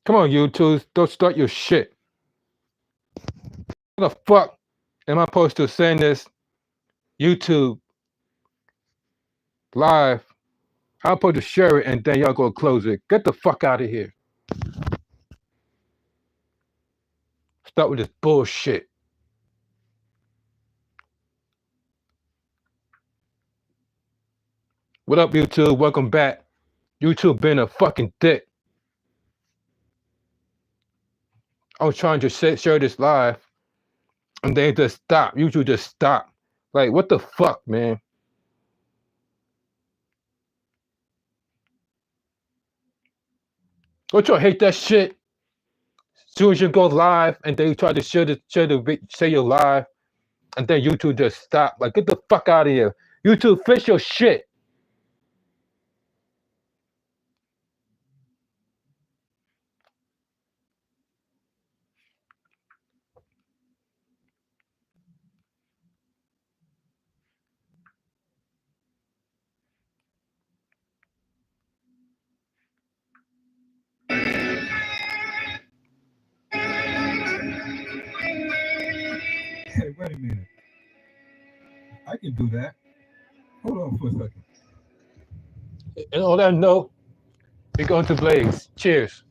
Come on, YouTube, don't start your shit. What the fuck am I supposed to send this YouTube live? I'm supposed to share it and then y'all go close it. Get the fuck out of here. Start with this bullshit. What up, YouTube? Welcome back. YouTube been a fucking dick. I was trying to share this live and they just stop. YouTube just stop. Like, what the fuck, man? Don't y'all hate that shit? As soon as you go live and they try to say you're live, and then YouTube just stop. Like, get the fuck out of here. YouTube, fix your shit. Hey, wait a minute. I can do that. Hold on for a second. And on that note, we're going to Blaze. Cheers.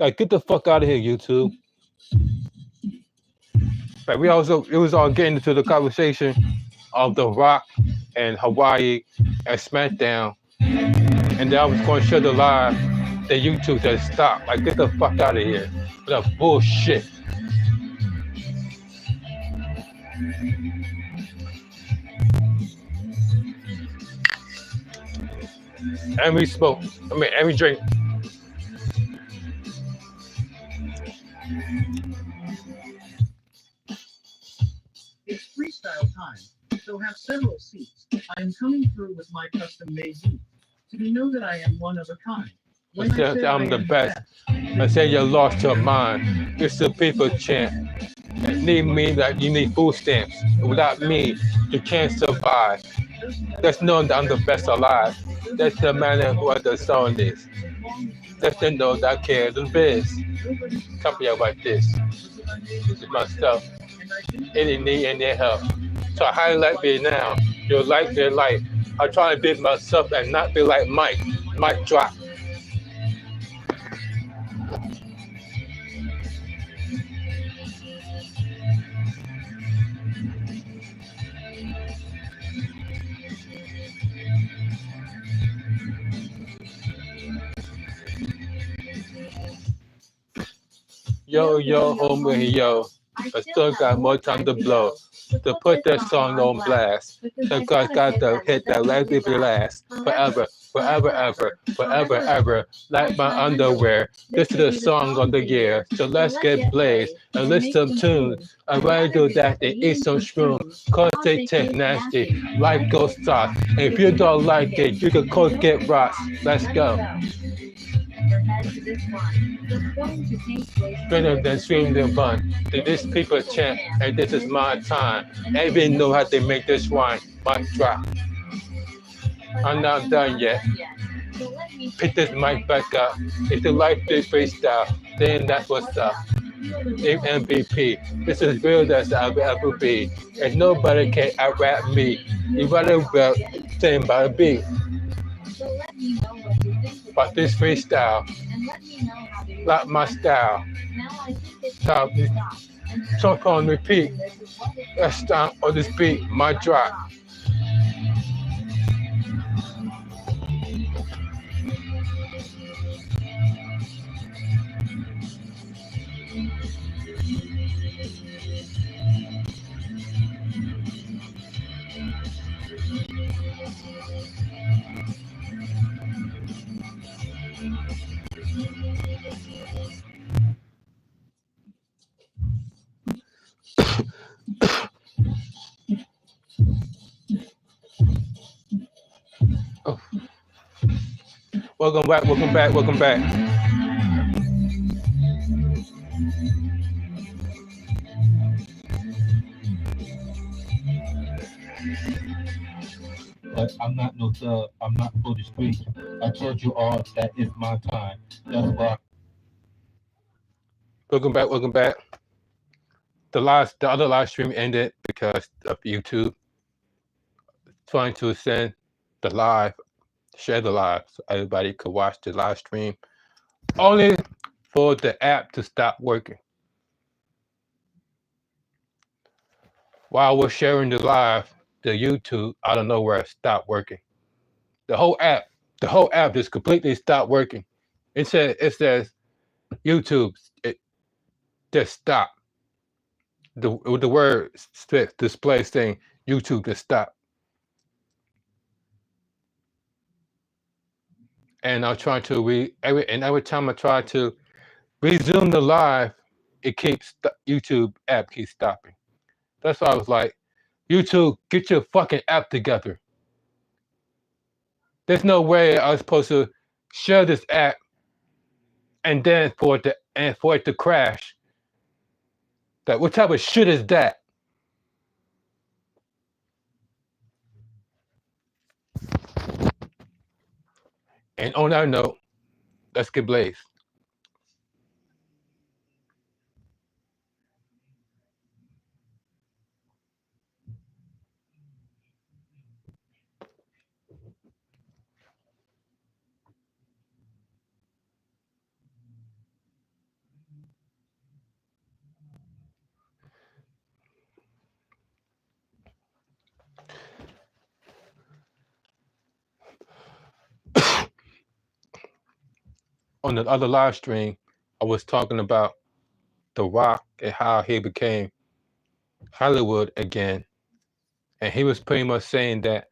Like, get the fuck out of here, YouTube. But it was all getting into the conversation of The Rock and Hawaii and SmackDown. And then I was going to share the live. Then YouTube just stopped. Like, get the fuck out of here. With that bullshit. And we smoke. And we drink. It's freestyle time, so have several seats. I am coming through with my custom-made beat. So you know that I am one of a kind. I said I'm the best. I said you lost your mind. It's the people chant. It need me that you need food stamps. Without me, you can't survive. There's no I'm the best alive. That's the man who the song is. That's the know that I care the biz. Company like this. This is my stuff. Any need any help. So I highlight me now. You'll like their life. I try to be myself and not be like Mike. Mike drop. Yo, homie, yo. I still got more time to blow. To put that song on blast. So God got to hit that let it be last. Forever, forever, ever, forever, ever. Like my underwear. This is the song of the year. So let's get blazed and listen some tunes. I rather do that than eat some shrooms. Cause they taste nasty. Life goes soft. And if you don't like it, you can go get rocks. Let's go. Better than stream the fun. This people chant, and this is my time. Everyone know how they make this wine. Mic drop. I'm not done yet. Pick this mic back up. If you like this freestyle, then that's what's up. MVP. This is real as I'll ever be. And nobody can out-rap me. You better well stand by the beat. But this freestyle, like my style. Top, talk on repeat. Let's start on this beat, my drop. Oh, welcome back, welcome back, welcome back. But I'm not no sub. I'm not for the street. I told you all that is my time. That's why. Welcome back, welcome back. The other live stream ended because of YouTube trying to send the live, share the live, so everybody could watch the live stream, only for the app to stop working. While we're sharing the live, the YouTube out of nowhere stopped working. The whole app just completely stopped working. It says YouTube, it just stopped. The word display saying YouTube just stopped. And I'm trying to every time I try to resume the live, it keeps YouTube app keeps stopping. That's why I was like, YouTube, get your fucking app together. There's no way I was supposed to share this app and then for it to crash. That what type of shit is that? And on that note, let's get blazed. On the other live stream, I was talking about The Rock and how he became Hollywood again. And he was pretty much saying that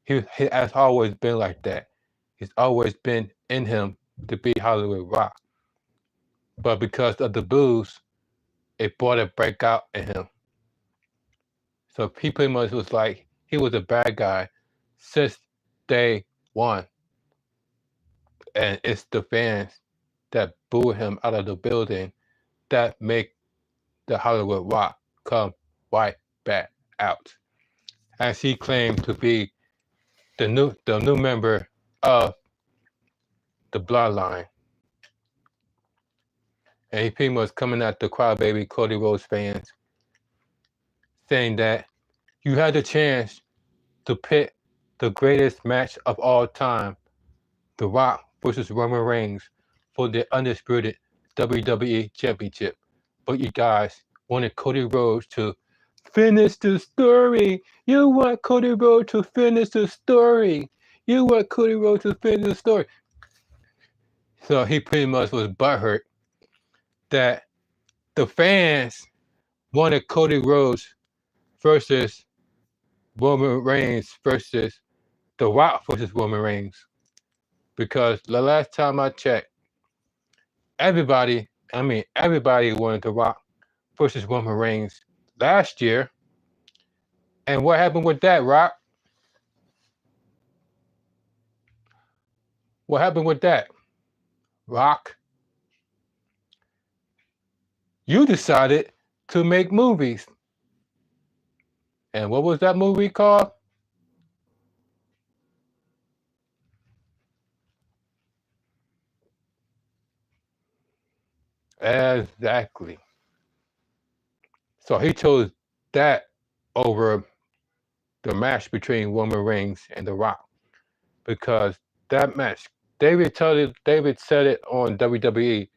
he has always been like that. He's always been in him to be Hollywood Rock. But because of the booze, it brought a breakout in him. So he pretty much was like, he was a bad guy since day one. And it's the fans that boo him out of the building that make the Hollywood Rock come right back out. As he claimed to be the new member of the Bloodline. And he pretty much coming at the Crybaby Cody Rhodes fans, saying that you had the chance to pit the greatest match of all time, The Rock versus Roman Reigns, for the undisputed WWE Championship. But you guys wanted Cody Rhodes to finish the story. You want Cody Rhodes to finish the story. You want Cody Rhodes to finish the story. So he pretty much was butthurt that the fans wanted Cody Rhodes versus Roman Reigns versus The Rock versus Roman Reigns. Because the last time I checked, everybody wanted The Rock versus Roman Reigns last year. And what happened with that, Rock? What happened with that, Rock? You decided to make movies. And what was that movie called? Exactly. So he chose that over the match between Roman Reigns and The Rock. Because that match, David said it on WWE,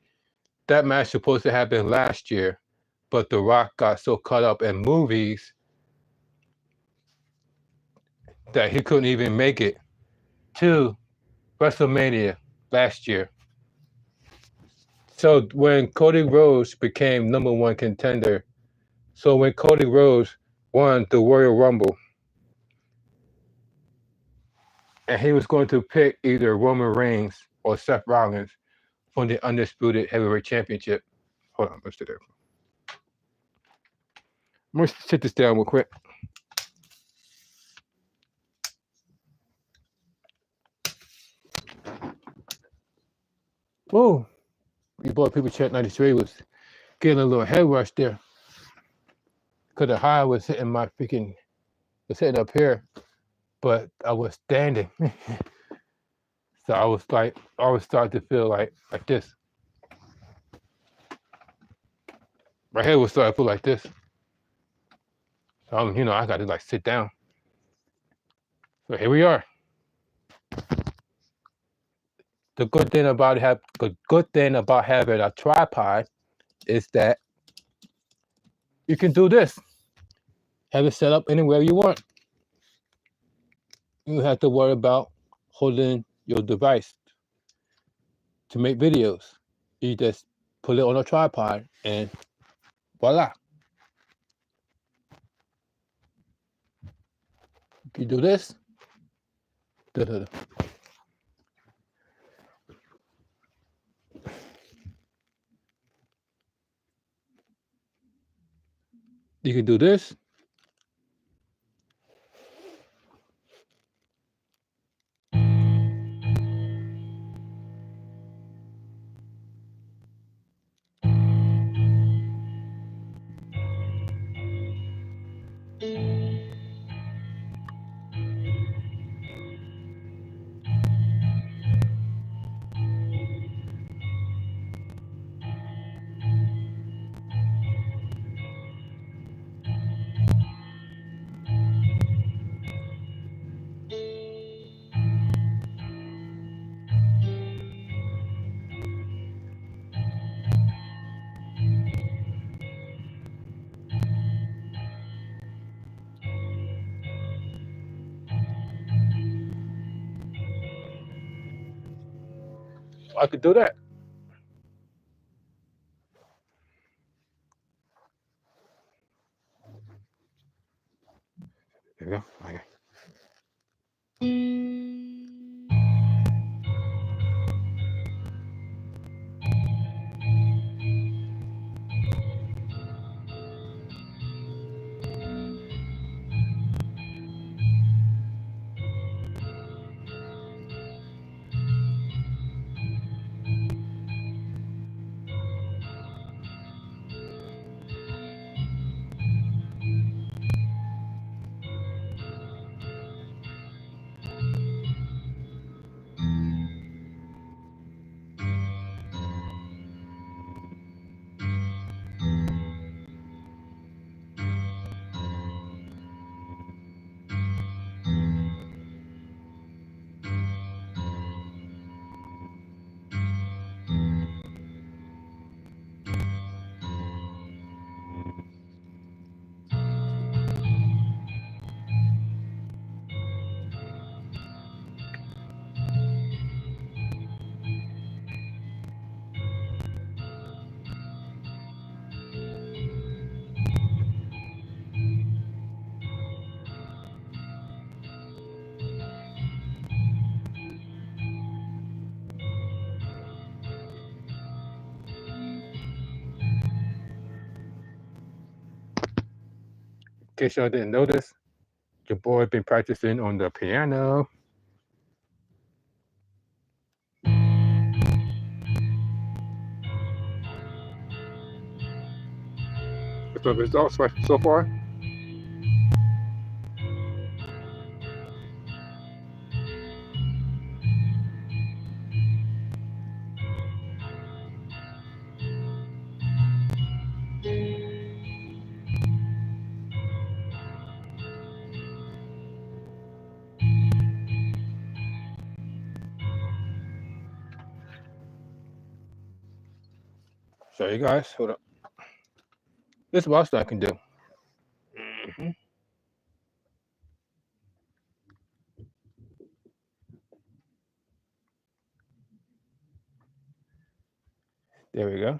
that match supposed to happen last year, but The Rock got so caught up in movies that he couldn't even make it to WrestleMania last year. So when Cody Rhodes became number one contender, so when Cody Rhodes won the Royal Rumble, and he was going to pick either Roman Reigns or Seth Rollins for the Undisputed Heavyweight Championship. Hold on, let's do that. I'm gonna sit this down real quick. Whoa, you boy People Chat 93 was getting a little head rush there. Because the high was hitting my freaking, was hitting up here, but I was standing. So I was like, I was starting to feel like this. My head was starting to feel like this. So I got to like sit down. So here we are. The good thing about having a tripod is that you can do this. Have it set up anywhere you want. You don't have to worry about holding your device to make videos. You just put it on a tripod and voila. You do this. Da-da-da. You can do this. I could do that. There you go. Okay. In case y'all didn't notice, your boy been practicing on the piano. The results so far. So you guys, hold up. This is what else I can do. There we go.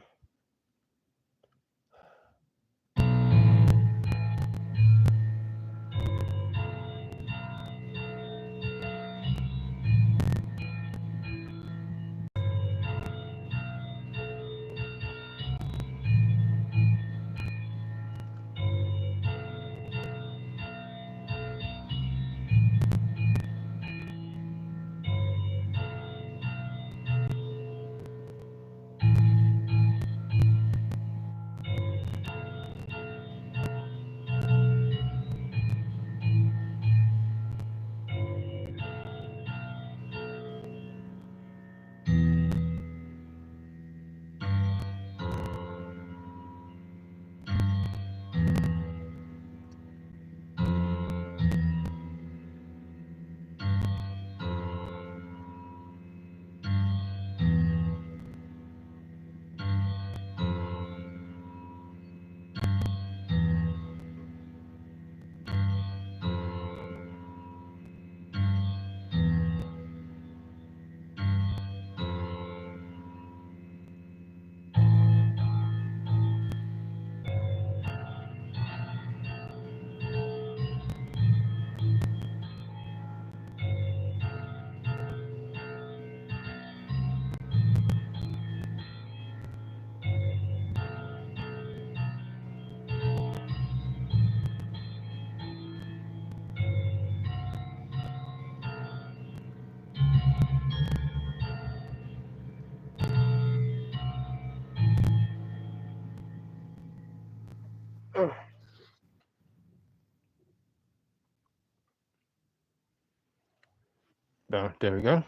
There we go.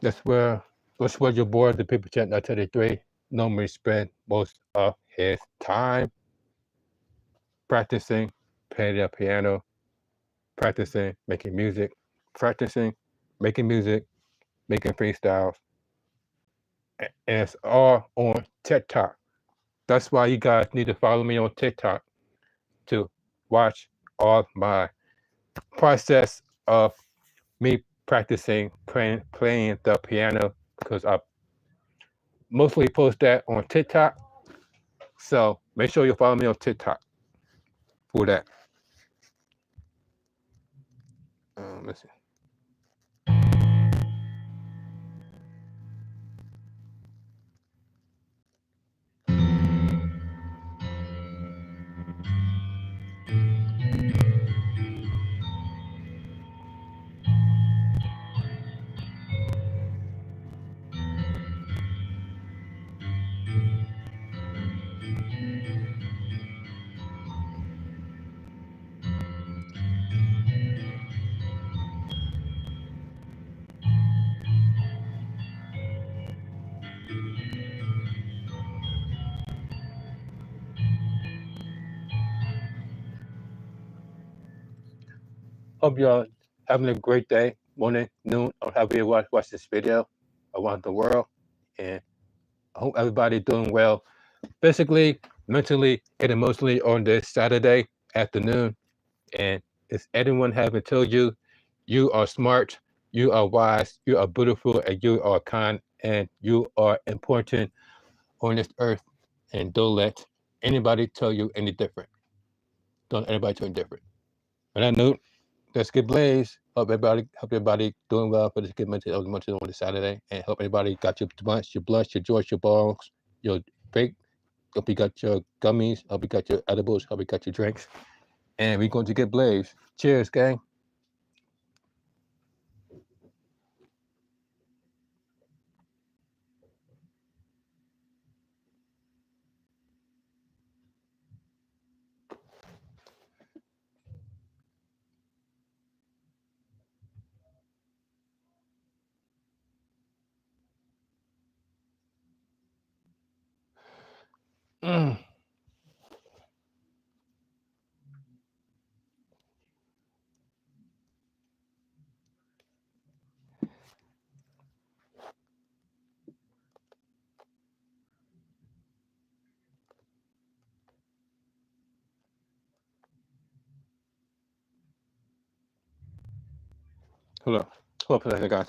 That's where your boy, the People Chat 33, normally spend most of his time practicing playing the piano, practicing making music, practicing making music, making freestyles, and it's all on TikTok. That's why you guys need to follow me on TikTok to watch all my process of me practicing playing the piano because I mostly post that on TikTok. So make sure you follow me on TikTok for that. Let's see. Hope y'all having a great day, morning, noon, or however you watch this video around the world. And I hope everybody doing well physically, mentally, and emotionally on this Saturday afternoon. And if anyone haven't told you, you are smart, you are wise, you are beautiful, and you are kind, and you are important on this earth. And don't let anybody tell you any different. Don't let anybody tell you different. On that note, let's get blaze. Hope everybody doing well for this good mental on this Saturday, and hope everybody got your bunch, your blush, your joints, your balls, your break. Hope you got your gummies. Hope you got your edibles. Hope you got your drinks, and we're going to get blaze. Cheers, gang. Mm. Hold on for a second, guys.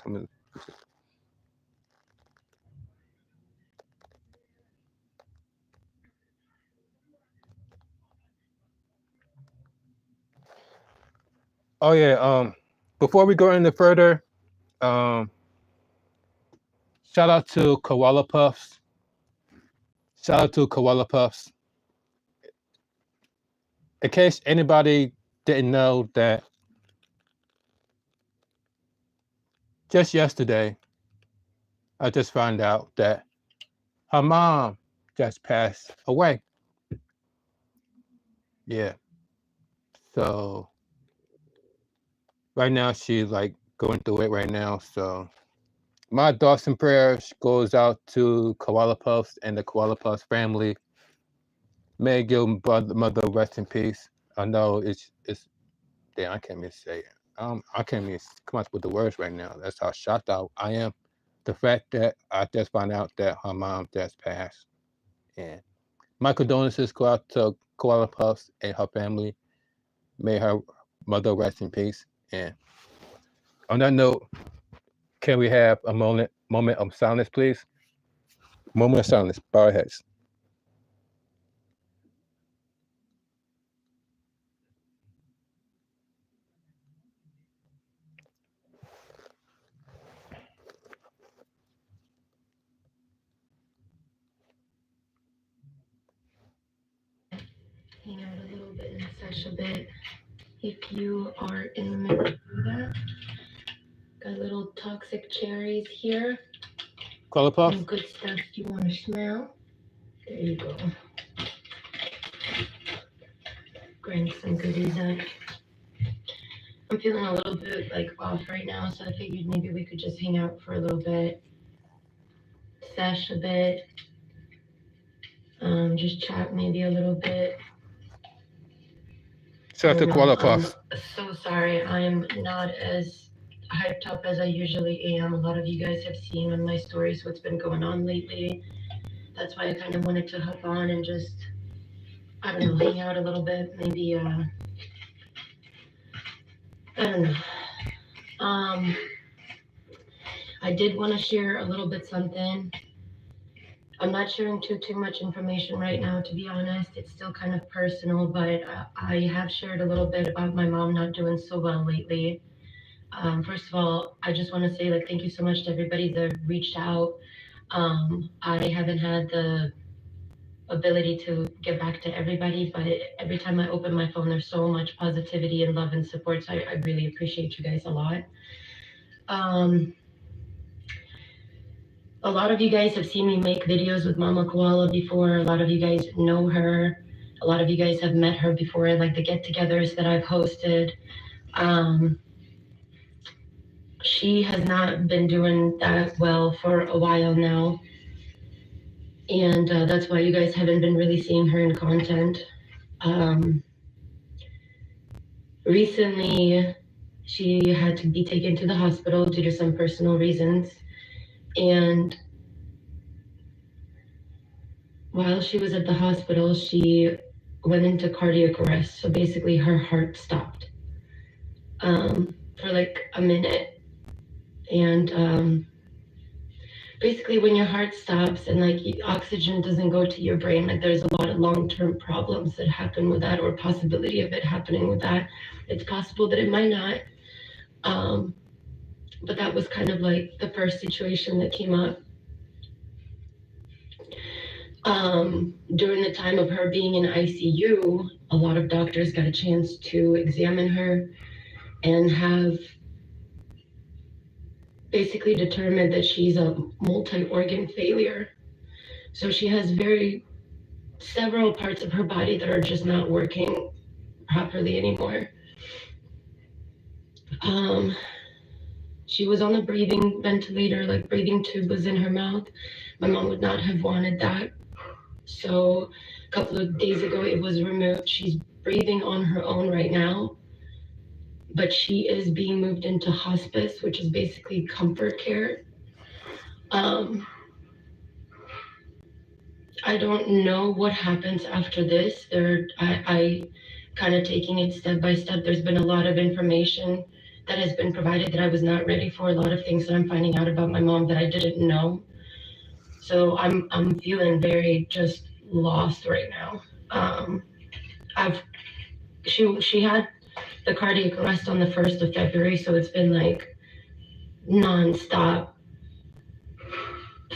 Oh yeah. Before we go any further, shout out to Koala Puffs. Shout out to Koala Puffs. In case anybody didn't know that, just yesterday, I just found out that her mom just passed away. Yeah. So right now she's like going through it right now. So my thoughts and prayers goes out to Koala Puffs and the Koala Puffs family. May your mother rest in peace. I know it's damn, I can't even say it. I can't even come up with the words right now. That's how shocked I am. The fact that I just found out that her mom just passed. And my condolences go out to Koala Puffs and her family. May her mother rest in peace. And on that note, can we have a moment of silence, please? Moment of silence. Bow our heads. Hang out a little bit and sesh a bit if you are in the mood to do that. Got little toxic cherries here. Koala Puffs. Some good stuff you want to smell. There you go. grandson goodies up. I'm feeling a little bit like off right now, so I figured maybe we could just hang out for a little bit, sesh a bit, just chat maybe a little bit. Shut the I'm Qualipuff. so sorry, I'm not as hyped up as I usually am. A lot of you guys have seen on my stories what's been going on lately. That's why I kind of wanted to hop on and just, I don't know, hang out a little bit, maybe, I don't know. I did want to share a little bit something. I'm not sharing too much information right now, to be honest. It's still kind of personal, but I have shared a little bit about my mom not doing so well lately. First of all, I just want to say like thank you so much to everybody that reached out. I haven't had the ability to get back to everybody, but every time I open my phone, there's so much positivity and love and support. So I really appreciate you guys a lot. A lot of you guys have seen me make videos with Mama Koala before. A lot of you guys know her. A lot of you guys have met her before, like the get-togethers that I've hosted. She has not been doing that well for a while now. And that's why you guys haven't been really seeing her in content. Recently, she had to be taken to the hospital due to some personal reasons. And while she was at the hospital, she went into cardiac arrest. So basically her heart stopped for like a minute. And basically when your heart stops and like oxygen doesn't go to your brain, like there's a lot of long-term problems that happen with that, or possibility of it happening with that. It's possible that it might not. But that was kind of like the first situation that came up. During the time of her being in ICU, a lot of doctors got a chance to examine her and have basically determined that she's a multi-organ failure. So she has several parts of her body that are just not working properly anymore. She was on a breathing ventilator, like breathing tube was in her mouth. My mom would not have wanted that. So a couple of days ago, it was removed. She's breathing on her own right now, but she is being moved into hospice, which is basically comfort care. I don't know what happens after this. I kind of taking it step by step. There's been a lot of information that has been provided that I was not ready for. A lot of things that I'm finding out about my mom that I didn't know. So I'm feeling very just lost right now. She had the cardiac arrest on the 1st of February, so it's been like nonstop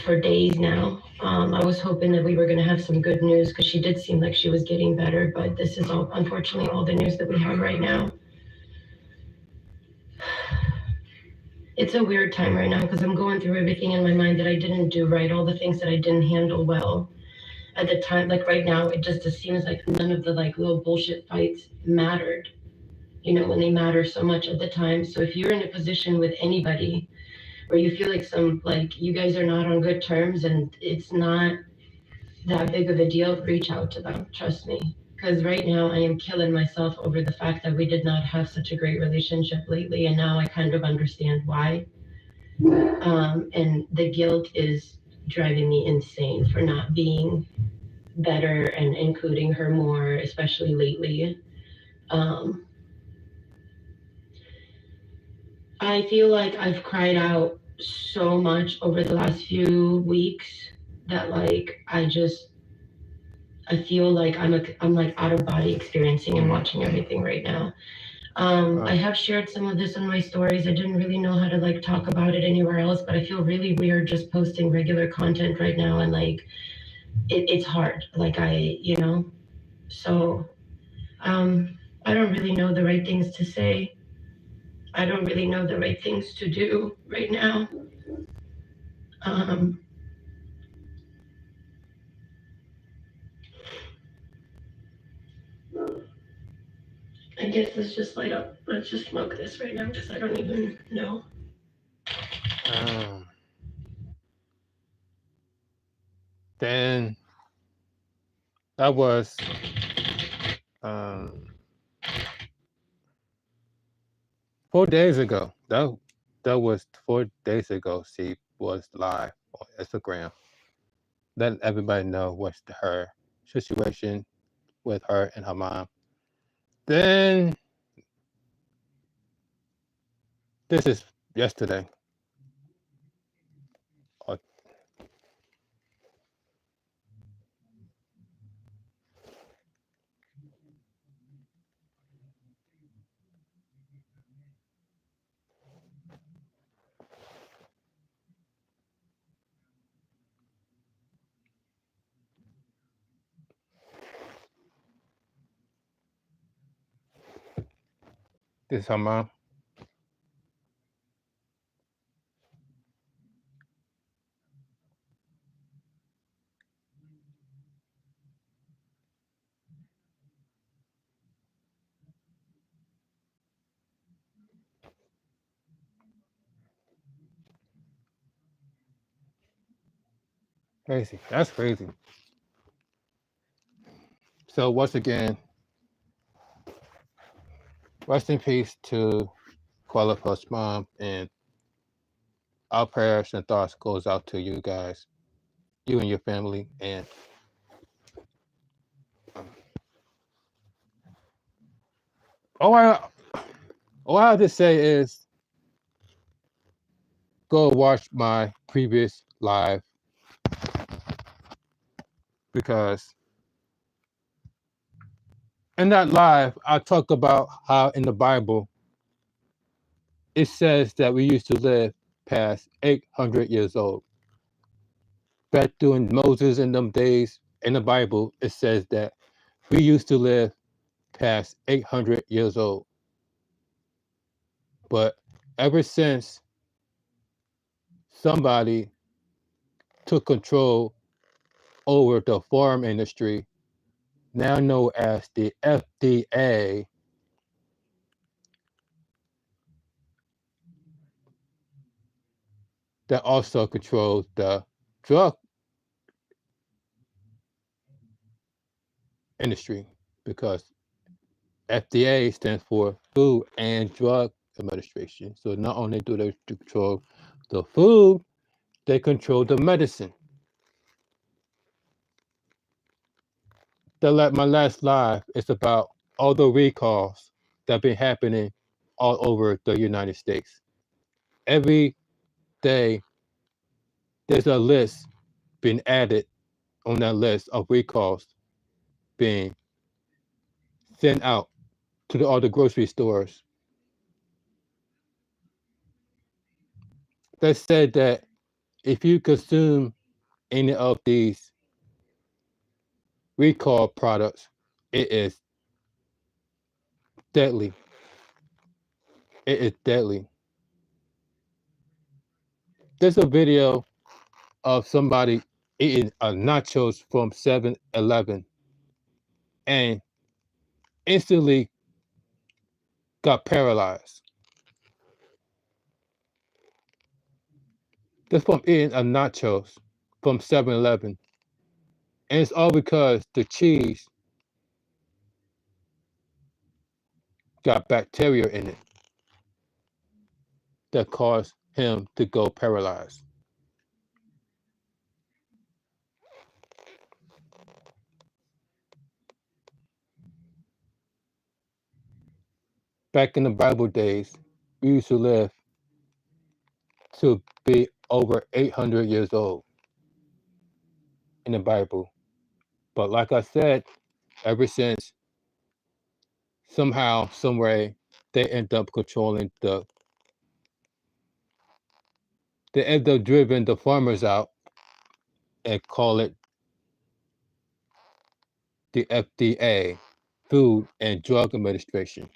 for days now. I was hoping that we were going to have some good news because she did seem like she was getting better, but this is unfortunately all the news that we have right now. It's a weird time right now because I'm going through everything in my mind that I didn't do right, all the things that I didn't handle well at the time. Like right now, it just seems like none of the like little bullshit fights mattered, you know, when they matter so much at the time. So if you're in a position with anybody where you feel like you guys are not on good terms and it's not that big of a deal, reach out to them, trust me. Because right now I am killing myself over the fact that we did not have such a great relationship lately, and now I kind of understand why. And the guilt is driving me insane for not being better and including her more, especially lately. I feel like I've cried out so much over the last few weeks that like I feel like I'm like out of body experiencing and watching everything right now. I have shared some of this in my stories. I didn't really know how to like talk about it anywhere else, but I feel really weird just posting regular content right now, and like it's hard. Like so I don't really know the right things to say. I don't really know the right things to do right now. I guess let's just light up. Let's just smoke this right now because I don't even know. Then that was 4 days ago. That was 4 days ago. She was live on Instagram. Let everybody know what's her situation with her and her mom. Then this is yesterday. This is her mom. Crazy. That's crazy. So once again, rest in peace to Kuala Lumpur's mom, and our prayers and thoughts goes out to you guys, you and your family. And all I have to say is go watch my previous live, because in that live I talk about how in the Bible it says that we used to live past 800 years old. Back during Moses in them days in the Bible, it says that we used to live past 800 years old. But ever since somebody took control over the farm industry, now known as the FDA, that also controls the drug industry, because FDA stands for Food and Drug Administration. So not only do they control the food, they control the medicine. My last live is about all the recalls that have been happening all over the United States. Every day, there's a list being added on that list of recalls being sent out to all the grocery stores. They said that if you consume any of these recall products, it is deadly. It is deadly. There's a video of somebody eating nachos from 7-Eleven and instantly got paralyzed. Just from eating nachos from 7-Eleven. And it's all because the cheese got bacteria in it that caused him to go paralyzed. Back in the Bible days, we used to live to be over 800 years old in the Bible. But like I said, ever since somehow, some way, they end up controlling they end up driving the farmers out and call it the FDA, Food and Drug Administration.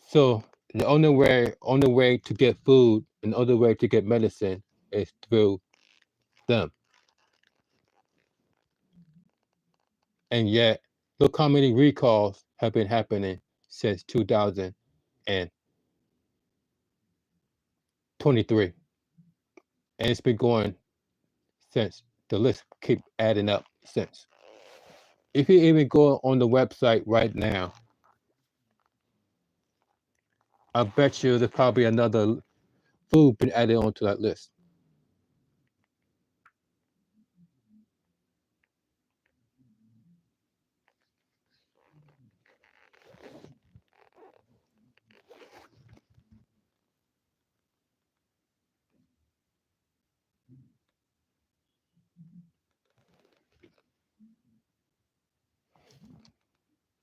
So the only way to get food and the other way to get medicine is through them. And yet, look how many recalls have been happening since 2023. And it's been going since. The list keep adding up since. If you even go on the website right now, I bet you there's probably another food been added onto that list.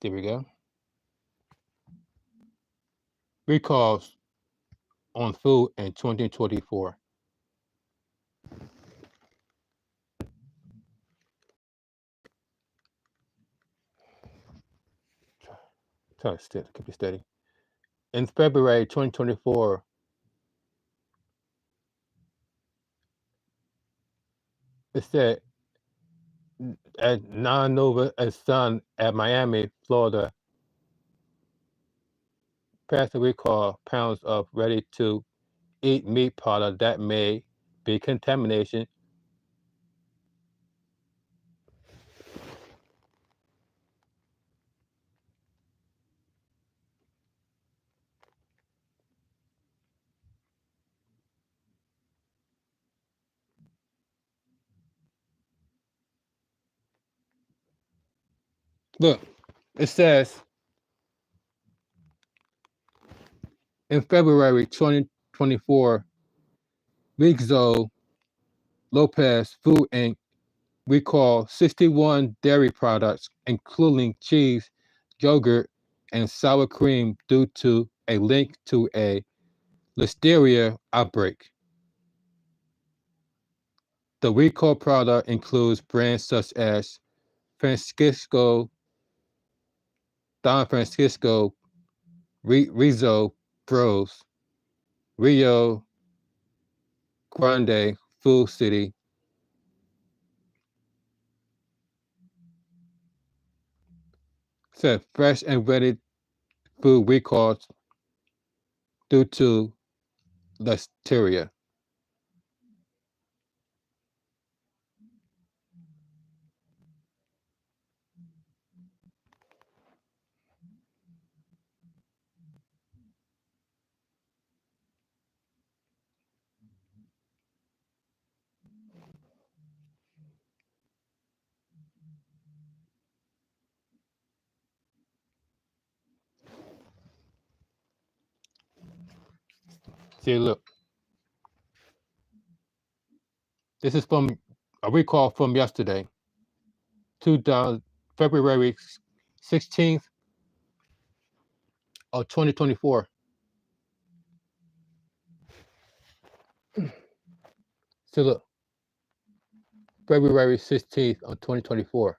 There we go. Recalls on food in 2024. Try to keep it steady. In February 2024, it said at Non-Nova and Son at Miami, Florida, passed a recall pounds of ready-to-eat meat product that may be contamination. Look, it says in February 2024, Rizzo Lopez Food Inc. recalled 61 dairy products, including cheese, yogurt, and sour cream, due to a link to a Listeria outbreak. The recall product includes brands such as Francisco, Don Francisco, Rizzo Bros, Rio Grande Food City, said fresh and ready food recalls due to Listeria. See, look, this is from a recall from yesterday, February 16th of 2024. So look, February 16th of 2024.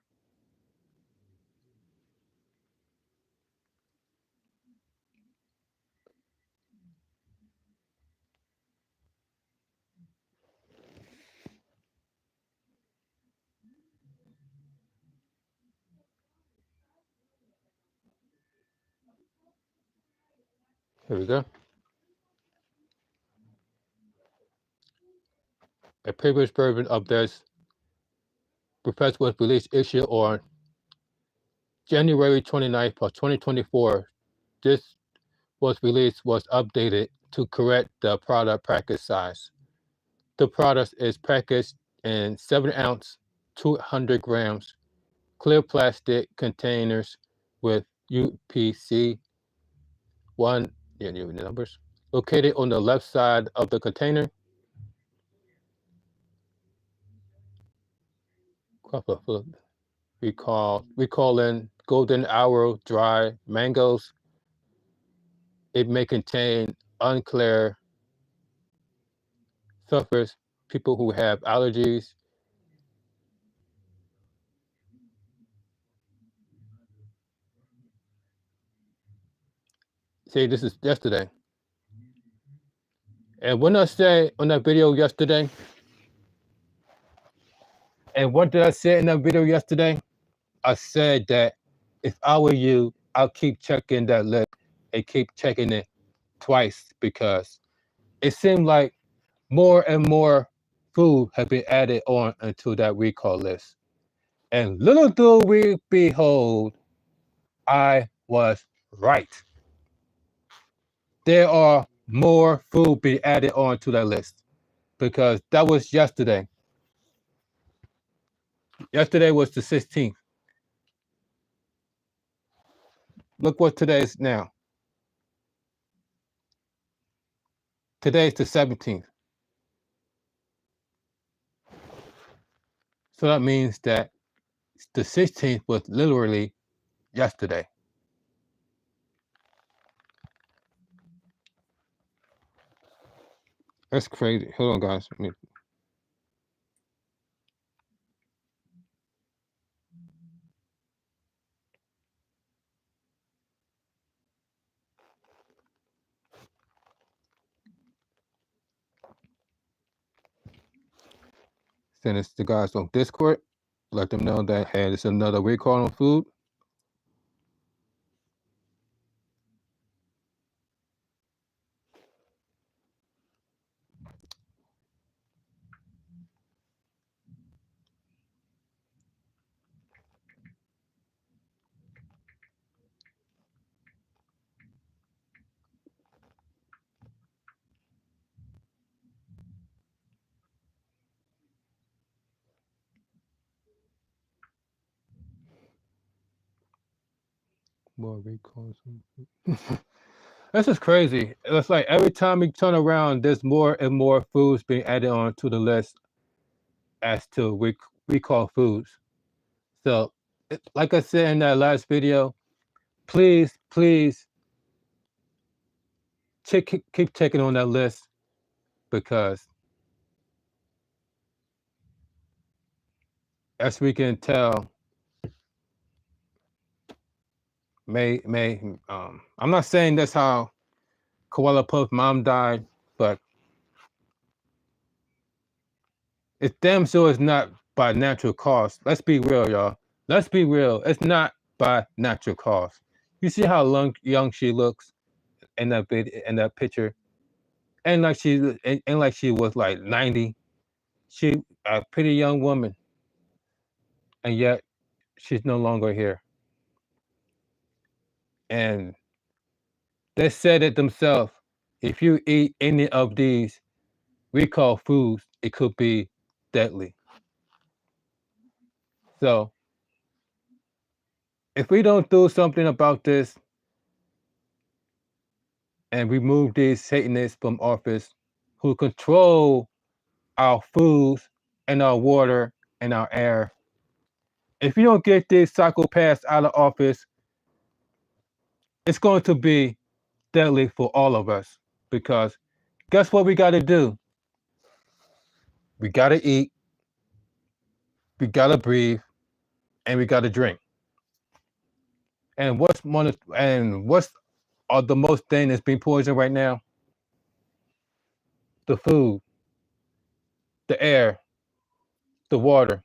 Here we go. A previous version of this request was released issue on January 29th of 2024. This was updated to correct the product package size. The product is packaged in 7-ounce, 200 grams, clear plastic containers with UPC 1, numbers, located on the left side of the container. Recalling golden hour dry mangoes. It may contain unclear suffers, people who have allergies. See, this is yesterday. And when I say on that video yesterday, and what did I say in that video yesterday? I said that if I were you, I'll keep checking that list and keep checking it twice because it seemed like more and more food have been added on into that recall list. And little do we behold, I was right. There are more food being added on to that list because that was yesterday. Yesterday was the 16th. Look what today is now. Today is the 17th. So that means that the 16th was literally yesterday. That's crazy. Hold on, guys. Send it to the guys on Discord. Let them know that, hey, it's another recall on food. More recalls. This is crazy. It's like every time we turn around, there's more and more foods being added on to the list as to recall foods. So, like I said in that last video, please, please keep checking on that list because as we can tell, I'm not saying that's how Koala Puff mom died, but it's damn sure it's not by natural cause. Let's be real, y'all. Let's be real. It's not by natural cause. You see how young she looks in that picture, and like she was like 90. She a pretty young woman, and yet she's no longer here. And they said it themselves. If you eat any of these recall foods, it could be deadly. So if we don't do something about this and remove these Satanists from office who control our foods and our water and our air, if you don't get these psychopaths out of office, it's going to be deadly for all of us because guess what we got to do? We got to eat, we got to breathe, and we got to drink. And what's are the most thing that's being poisoned right now? The food, the air, the water,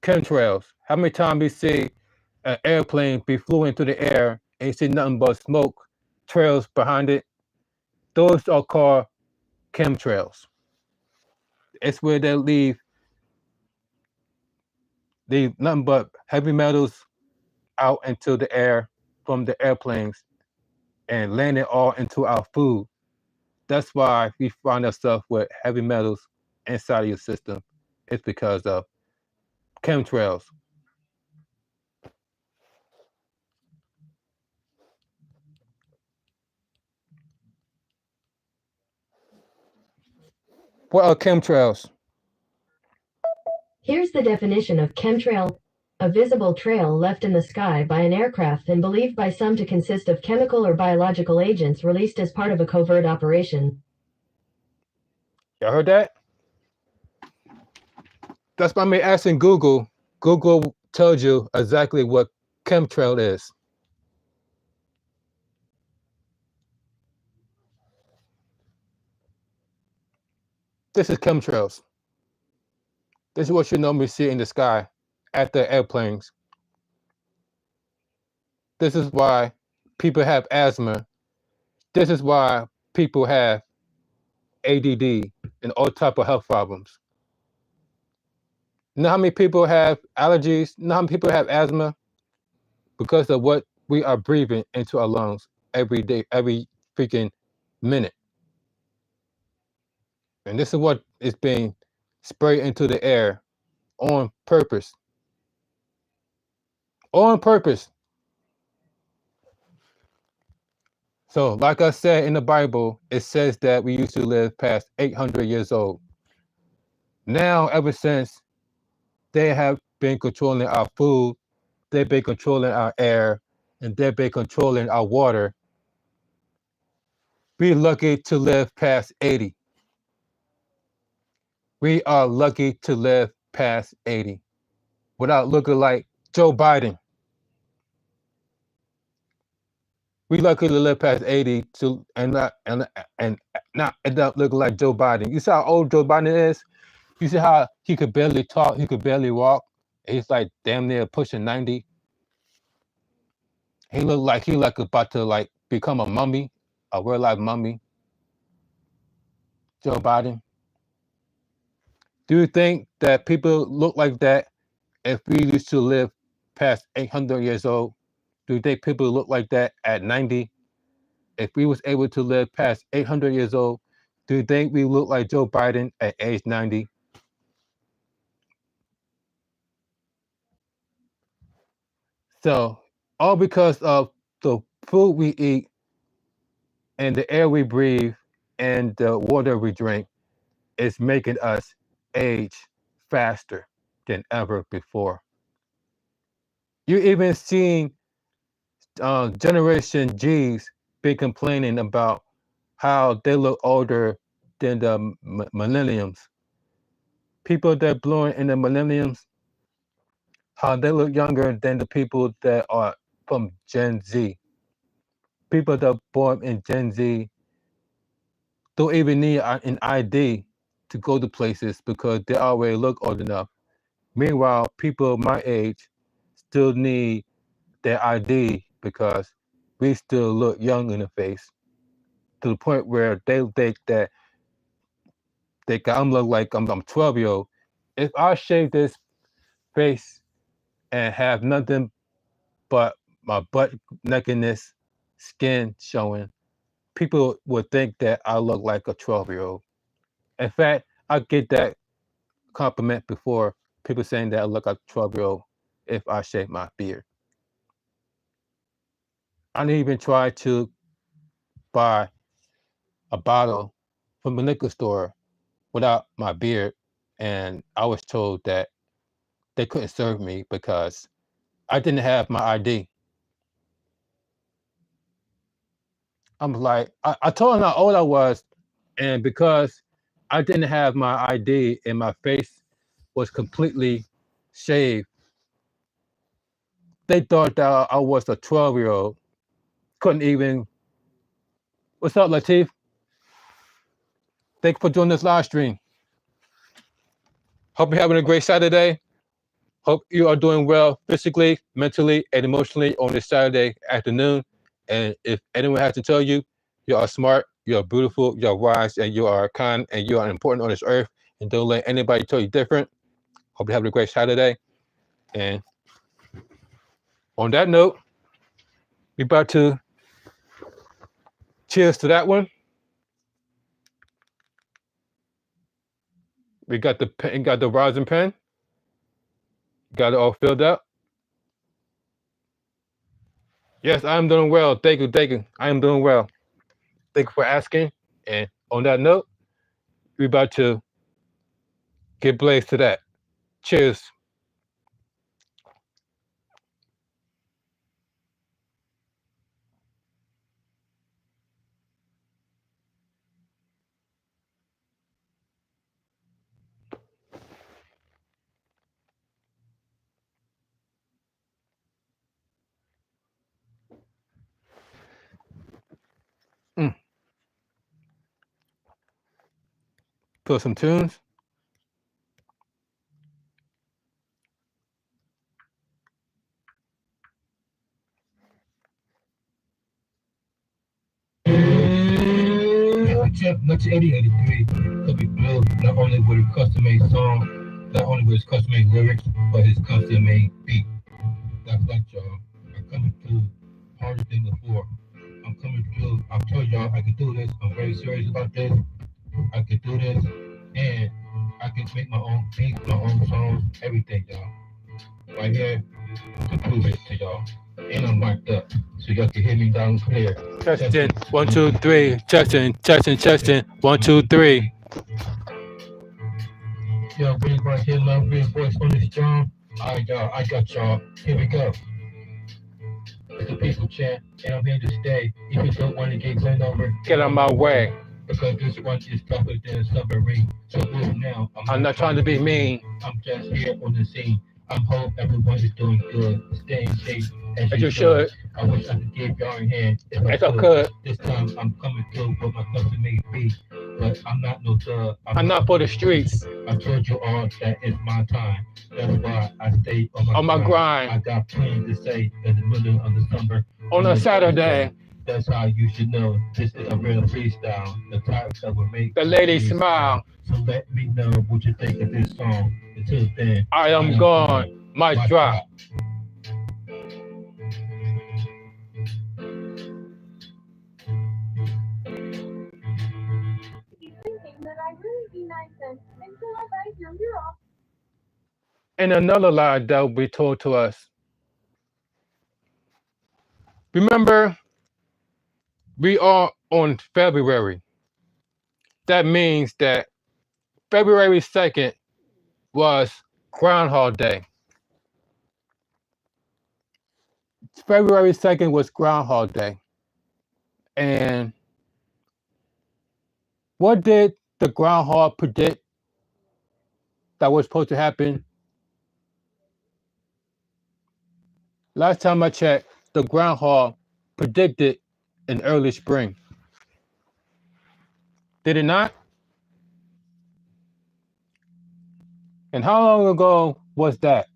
chemtrails. How many times we see an airplane be flew into the air and you see nothing but smoke trails behind it? Those are called chemtrails. It's where they leave nothing but heavy metals out into the air from the airplanes and land it all into our food. That's why we find ourselves with heavy metals inside of your system. It's because of chemtrails. What are chemtrails? Here's the definition of chemtrail: a visible trail left in the sky by an aircraft and believed by some to consist of chemical or biological agents released as part of a covert operation. Y'all heard that? That's by me asking Google. Google tells you exactly what chemtrail is. This is chemtrails. This is what you normally see in the sky at the airplanes This is why people have asthma. This is why people have ADD and all type of health problems. You know how many people have allergies? You know how many people have asthma? Because of what we are breathing into our lungs every day, every freaking minute. And this is what is being sprayed into the air on purpose. On purpose. So, like I said in the Bible, it says that we used to live past 800 years old. Now, ever since they have been controlling our food, they've been controlling our air, and they've been controlling our water, we're lucky to live past 80. We are lucky to live past 80 without looking like Joe Biden. We lucky to live past 80 to and not end up looking like Joe Biden. You see how old Joe Biden is? You see how he could barely talk, he could barely walk. He's like damn near pushing 90. He looked like he like about to like become a mummy, a real life mummy. Joe Biden. Do you think that people look like that if we used to live past 800 years old? Do you think people look like that at 90? If we was able to live past 800 years old, do you think we look like Joe Biden at age 90? So, all because of the food we eat and the air we breathe and the water we drink is making us age faster than ever before. You even seen Generation G's been complaining about how they look older than the millenniums. People that born in the millenniums, how they look younger than the people that are from Gen Z. People that are born in Gen Z don't even need an ID to go to places because they already look old enough. Meanwhile, people my age still need their ID because we still look young in the face to the point where they think that I'm look like I'm 12-year-old. If I shave this face and have nothing but my butt nakedness, skin showing, people would think that I look like a 12-year-old. In fact, I get that compliment before, people saying that I look like a 12-year-old if I shave my beard. I didn't even try to buy a bottle from a liquor store without my beard, and I was told that they couldn't serve me because I didn't have my ID. I'm like, I told them how old I was, and because I didn't have my ID and my face was completely shaved, they thought that I was a 12-year-old. Couldn't even. What's up, Latif? Thank you for joining this live stream. Hope you're having a great Saturday. Hope you are doing well physically, mentally, and emotionally on this Saturday afternoon. And if anyone has to tell you, you are smart, you are beautiful, you are wise, and you are kind, and you are important on this earth, and don't let anybody tell you different. Hope you're having a great Saturday. And on that note, we're about to cheers to that one. We got the pen, got the rosin pen. Got it all filled up. Yes, I'm doing well. Thank you, thank you. I am doing well. Thank you for asking. And on that note, we're about to get blazed to that. Cheers. Put some tunes. 1983 could be built not only with a custom-made song, not only with his custom-made lyrics, but his custom-made beat. That's like y'all. I'm coming through harder than before. I'm coming through. I told y'all I could do this. I'm very serious about this. I could do this, and I can make my own beats, my own songs, everything, y'all. Right here to prove it to y'all. And I'm mic'd up, so y'all can hear me down clear. Testing. 1, 2, 3. Testing. Testing. Testing. 1, 2, 3. Yo, bring right here, love, real voice on this drum. Alright, y'all, I got y'all. Here we go. It's the people chant, and I'm here to stay. If you don't want to get blown over, Get out my way. because this one is tougher than a submarine. So move now. I'm not trying to be mean. I'm just here on the scene. I hope everyone is doing good. Staying safe As you should. I wish I could give y'all a hand if If I could. This time I'm coming through with my custom made beat, but I'm not no thug. I'm not for the streets. I told you all that it's my time. That's why I stay On my I grind. got plenty to say in the middle of the summer. On a Saturday. That's how you should know this is a real freestyle. The type that will make The ladies smile. So let me know what you think of this song. Until then, I am gone. Mic drop. And another lie that will be told to us. Remember, we are on February. That means that February 2nd was Groundhog Day. February 2nd was Groundhog Day. And what did the groundhog predict that was supposed to happen? Last time I checked, the groundhog predicted an early spring. Did it not? And how long ago was that?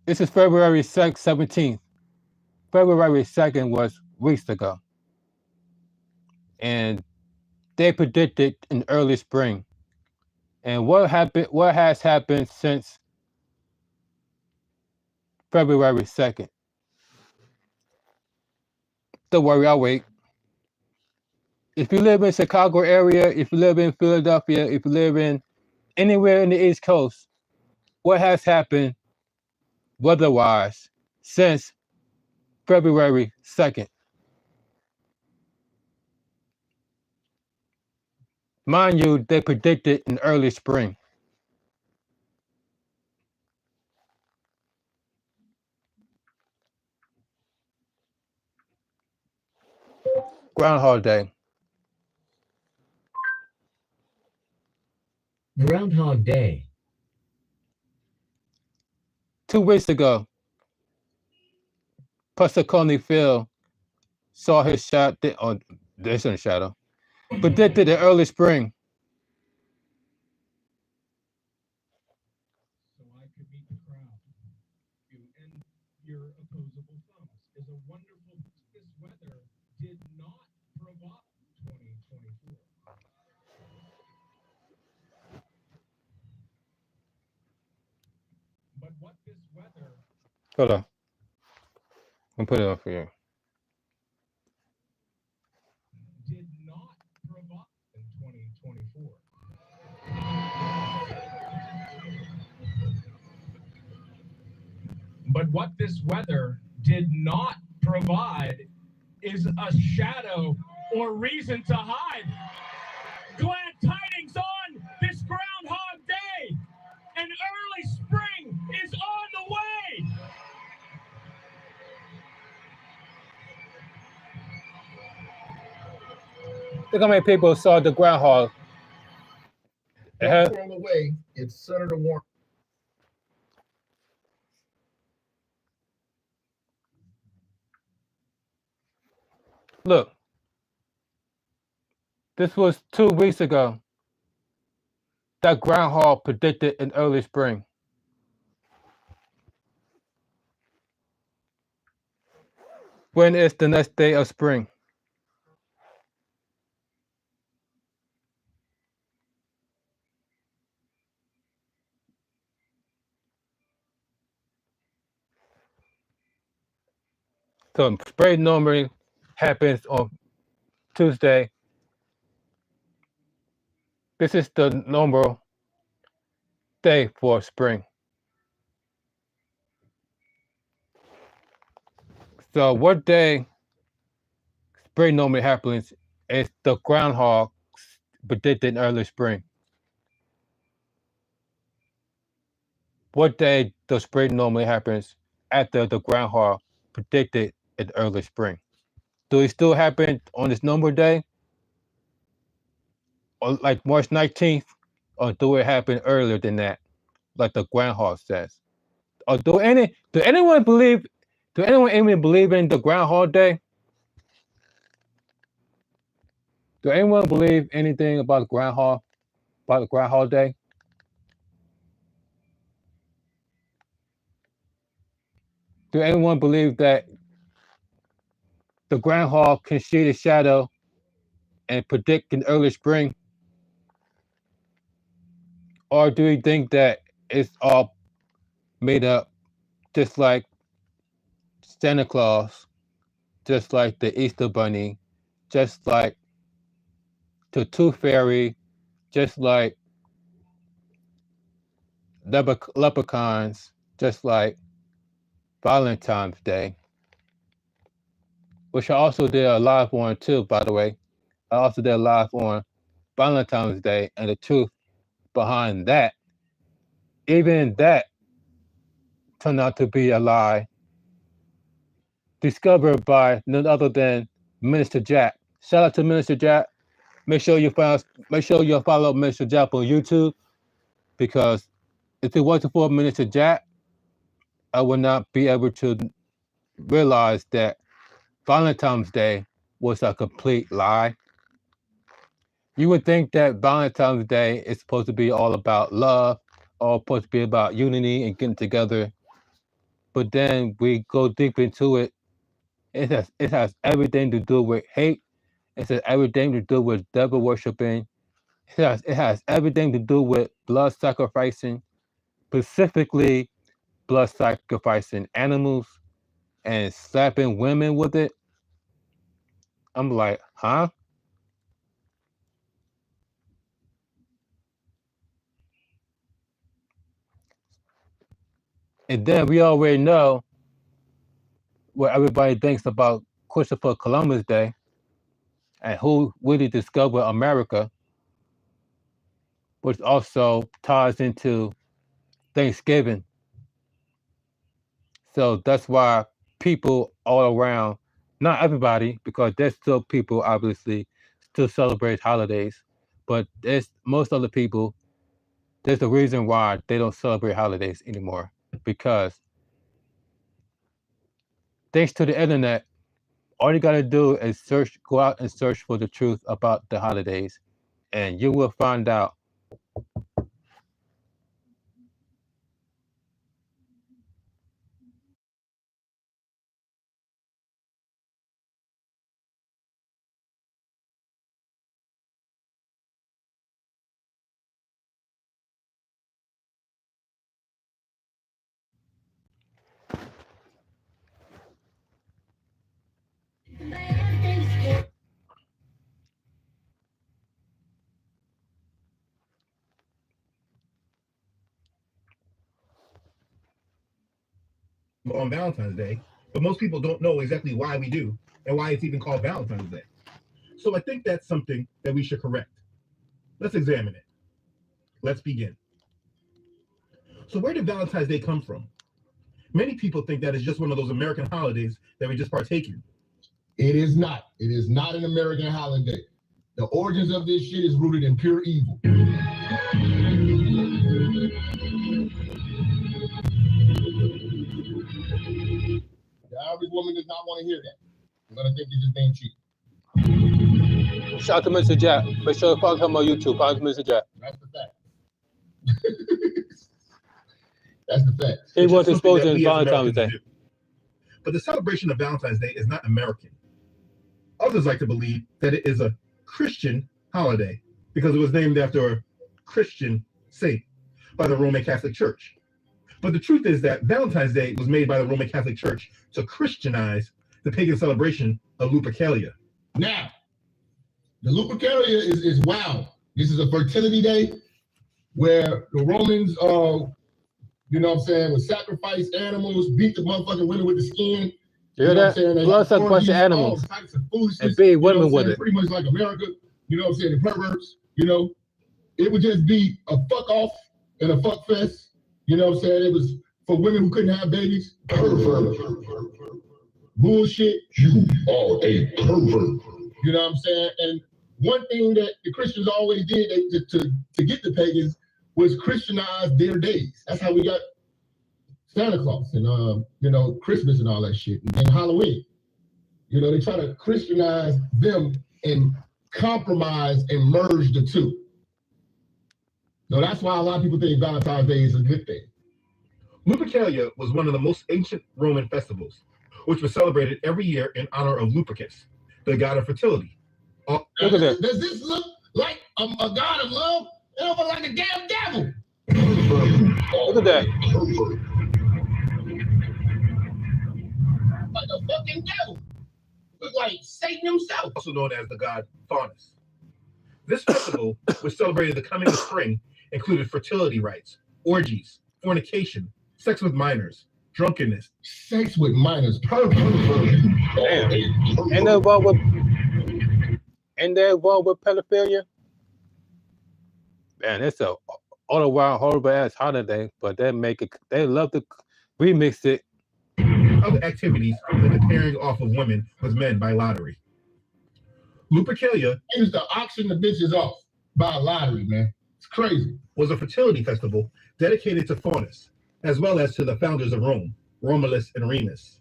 This is February 17th. February 2nd was weeks ago. And they predicted an early spring. And what happened? What has happened since February 2nd? Don't worry, I'll wait. If you live in Chicago area, if you live in Philadelphia, if you live in anywhere in the East Coast, what has happened weather-wise since February 2nd? Mind you, they predicted an early spring. Groundhog Day. Groundhog Day. 2 weeks ago, Pasquale Phil saw his shadow, oh, there's a shadow, predicted an early spring. So I could meet the crowd. You and your opposable thumbs is a wonderful. This weather did not provoke 2024. But what this weather Hold on. I'll put it up for you. did not provoke in 2024. But what this weather did not provide is a shadow or reason to hide. Glad tidings on this Groundhog Day. An early spring is on the way. Look how many people saw the groundhog. On the way, it's Senator Warren. Look, this was 2 weeks ago. That groundhog predicted an early spring. When is the next day of spring? So spring normally happens on Tuesday. This is the normal day for spring. So what day spring normally happens is the groundhog predicted in early spring. What day the spring normally happens after the groundhog predicted in early spring? Do it still happen on this normal day? Or like March 19th? Or do it happen earlier than that? Like the groundhog says? Or do anyone even believe in the Groundhog Day? Do anyone believe anything about the Groundhog Day? Do anyone believe that the groundhog can see the shadow and predict an early spring? Or do you think that it's all made up, just like Santa Claus, just like the Easter Bunny, just like the Tooth Fairy, just like leprechauns, just like Valentine's Day, which I also did a live on too, by the way. I also did a live on Valentine's Day, and the truth behind that, even that turned out to be a lie, discovered by none other than Minister Jack. Shout out to Minister Jack. Make sure you follow Minister Jack on YouTube, because if it wasn't for Minister Jack, I would not be able to realize that Valentine's Day was a complete lie. You would think that Valentine's Day is supposed to be all about love, or supposed to be about unity and getting together. But then we go deep into it. It has everything to do with hate. It has everything to do with devil worshiping. It has everything to do with blood sacrificing, specifically blood sacrificing animals and slapping women with it. I'm like, huh? And then we already know what everybody thinks about Christopher Columbus Day and who really discovered America, which also ties into Thanksgiving. So that's why people all around, not everybody, because there's still people obviously still celebrate holidays, but there's most other people, there's a reason why they don't celebrate holidays anymore, because thanks to the internet, all you gotta do is go out and search for the truth about the holidays, and you will find out. On Valentine's Day, but most people don't know exactly why we do and why it's even called Valentine's Day. So I think that's something that we should correct. Let's examine it. Let's begin. So where did Valentine's Day come from? Many people think that it's just one of those American holidays that we just partake in. It is not. It is not an American holiday. The origins of this shit is rooted in pure evil. The average woman does not want to hear that. They're going to think you're just being cheap. Shout out to Mr. Jack. Make sure you follow him on YouTube. Follow Mr. Jack. That's the fact. That's the fact. He was exposed in Valentine's Day. But the celebration of Valentine's Day is not American. Others like to believe that it is a Christian holiday because it was named after a Christian saint by the Roman Catholic Church. But the truth is that Valentine's Day was made by the Roman Catholic Church to Christianize the pagan celebration of Lupercalia. Now, the Lupercalia is wild. This is a fertility day where the Romans, you know what I'm saying, would sacrifice animals, beat the motherfucking women with the skin. You hear that? Plus a bunch of animals. All types of foolishness, and big women with it. Pretty much like America, you know what I'm saying, the perverts, you know. It would just be a fuck off and a fuck fest. You know what I'm saying? It was for women who couldn't have babies. Pervert. Bullshit. You are a pervert. You know what I'm saying? And one thing that the Christians always did to get the pagans was Christianize their days. That's how we got Santa Claus and you know, Christmas and all that shit, and Halloween. You know, they try to Christianize them and compromise and merge the two. So that's why a lot of people think Valentine's Day is a good thing. Lupercalia was one of the most ancient Roman festivals, which was celebrated every year in honor of Lupercus, the god of fertility. Look at that. Does this look like a god of love? It looks like a damn devil. Look at that. Like a fucking devil. Look like Satan himself. Also known as the god Faunus. This festival, which celebrated the coming of spring, included fertility rites, orgies, fornication, sex with minors, drunkenness. Sex with minors, perfect. Damn. And they're involved with pedophilia. Man, it's a all around horrible ass holiday, but they love to remix it. Other activities like the pairing off of women with men by lottery. Lupercalia used to auction the bitches off by lottery, man. It's crazy. Was a fertility festival dedicated to Faunus, as well as to the founders of Rome, Romulus and Remus.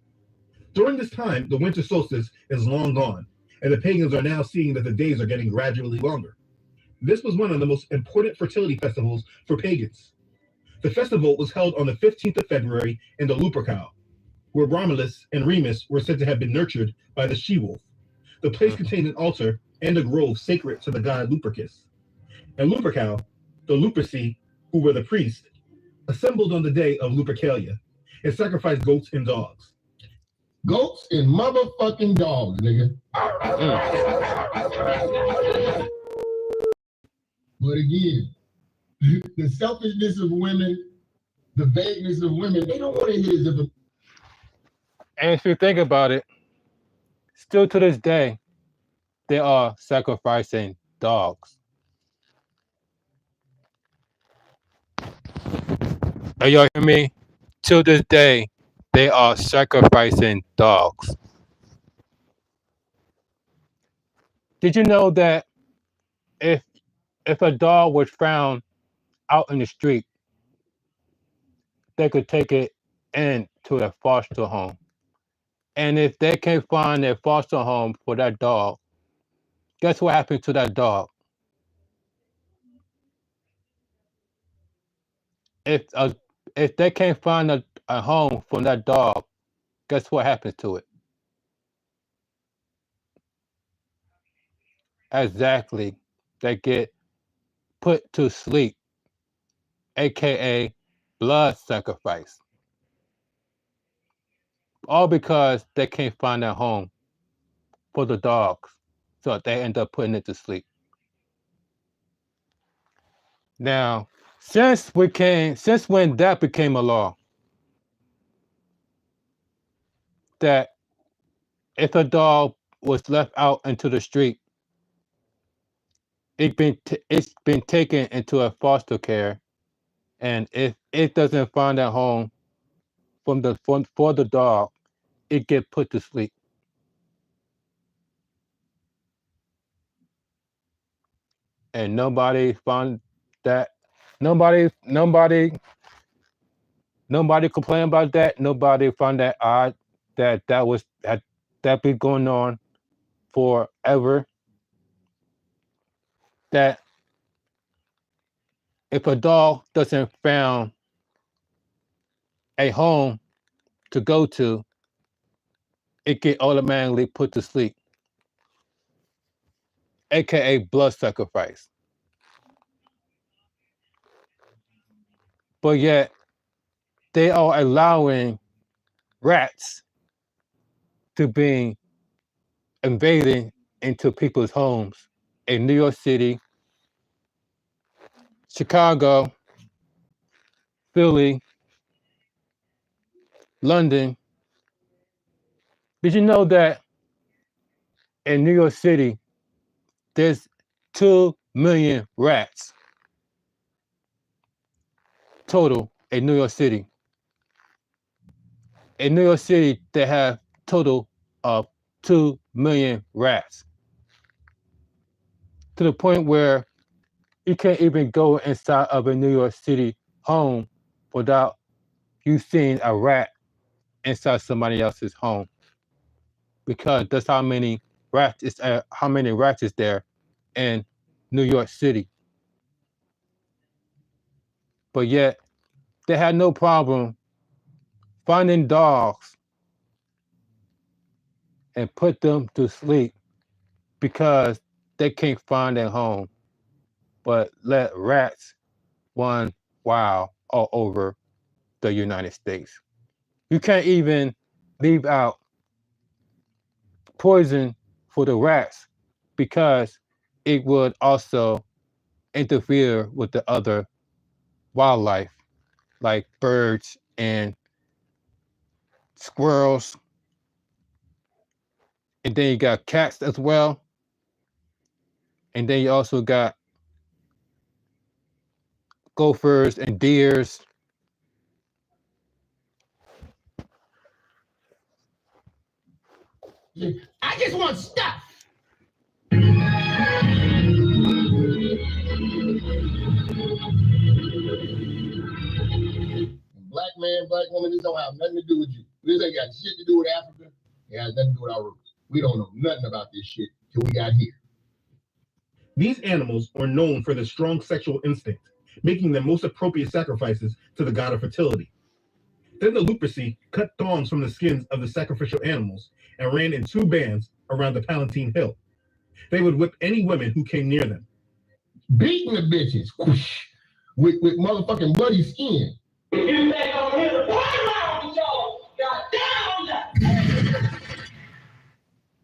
During this time, the winter solstice is long gone, and the pagans are now seeing that the days are getting gradually longer. This was one of the most important fertility festivals for pagans. The festival was held on the 15th of February in the Lupercal, where Romulus and Remus were said to have been nurtured by the she-wolf. The place contained an altar and a grove sacred to the god Lupercus. And Lupercal, the Luperci, who were the priests, assembled on the day of Lupercalia and sacrificed goats and dogs. Goats and motherfucking dogs, nigga. But again, the selfishness of women, the vagueness of women, they don't want to hear this. And if you think about it, still to this day, they are sacrificing dogs. Are y'all hear me? To this day, they are sacrificing dogs. Did you know that if a dog was found out in the street, they could take it into a foster home? And if they can't find a foster home for that dog, guess what happens to that dog? If they can't find a home for that dog, guess what happens to it? Exactly. They get put to sleep, aka blood sacrifice. All because they can't find a home for the dogs. So they end up putting it to sleep. Now, since when that became a law, that if a dog was left out into the street, it's been taken into a foster care, and if it doesn't find a home for the dog, it get put to sleep. And nobody found that. Nobody complained about that. Nobody found that odd. That been going on forever. That if a dog doesn't find a home to go to, it get automatically put to sleep, aka blood sacrifice. But yet they are allowing rats to being invading into people's homes in New York City, Chicago, Philly, London. Did you know that in New York City, there's 2 million rats total in New York City? In New York City, they have total of 2 million rats, to the point where you can't even go inside of a New York City home without you seeing a rat inside somebody else's home, because that's how many rats is there in New York City. But yet they had no problem finding dogs and put them to sleep because they can't find their home, but let rats run wild all over the United States. You can't even leave out poison for the rats because it would also interfere with the other wildlife like birds and squirrels. And then you got cats as well. And then you also got gophers and deers. I just want stuff. Black man, black woman, this don't have nothing to do with you. This ain't got shit to do with Africa. It has nothing to do with our roots. We don't know nothing about this shit till we got here. These animals are known for their strong sexual instinct, making them most appropriate sacrifices to the god of fertility. Then the Luperci cut thongs from the skins of the sacrificial animals and ran in 2 bands around the Palatine Hill. They would whip any women who came near them. Beating the bitches whoosh, with motherfucking bloody skin. You back on here to party around with y'all. Goddamn.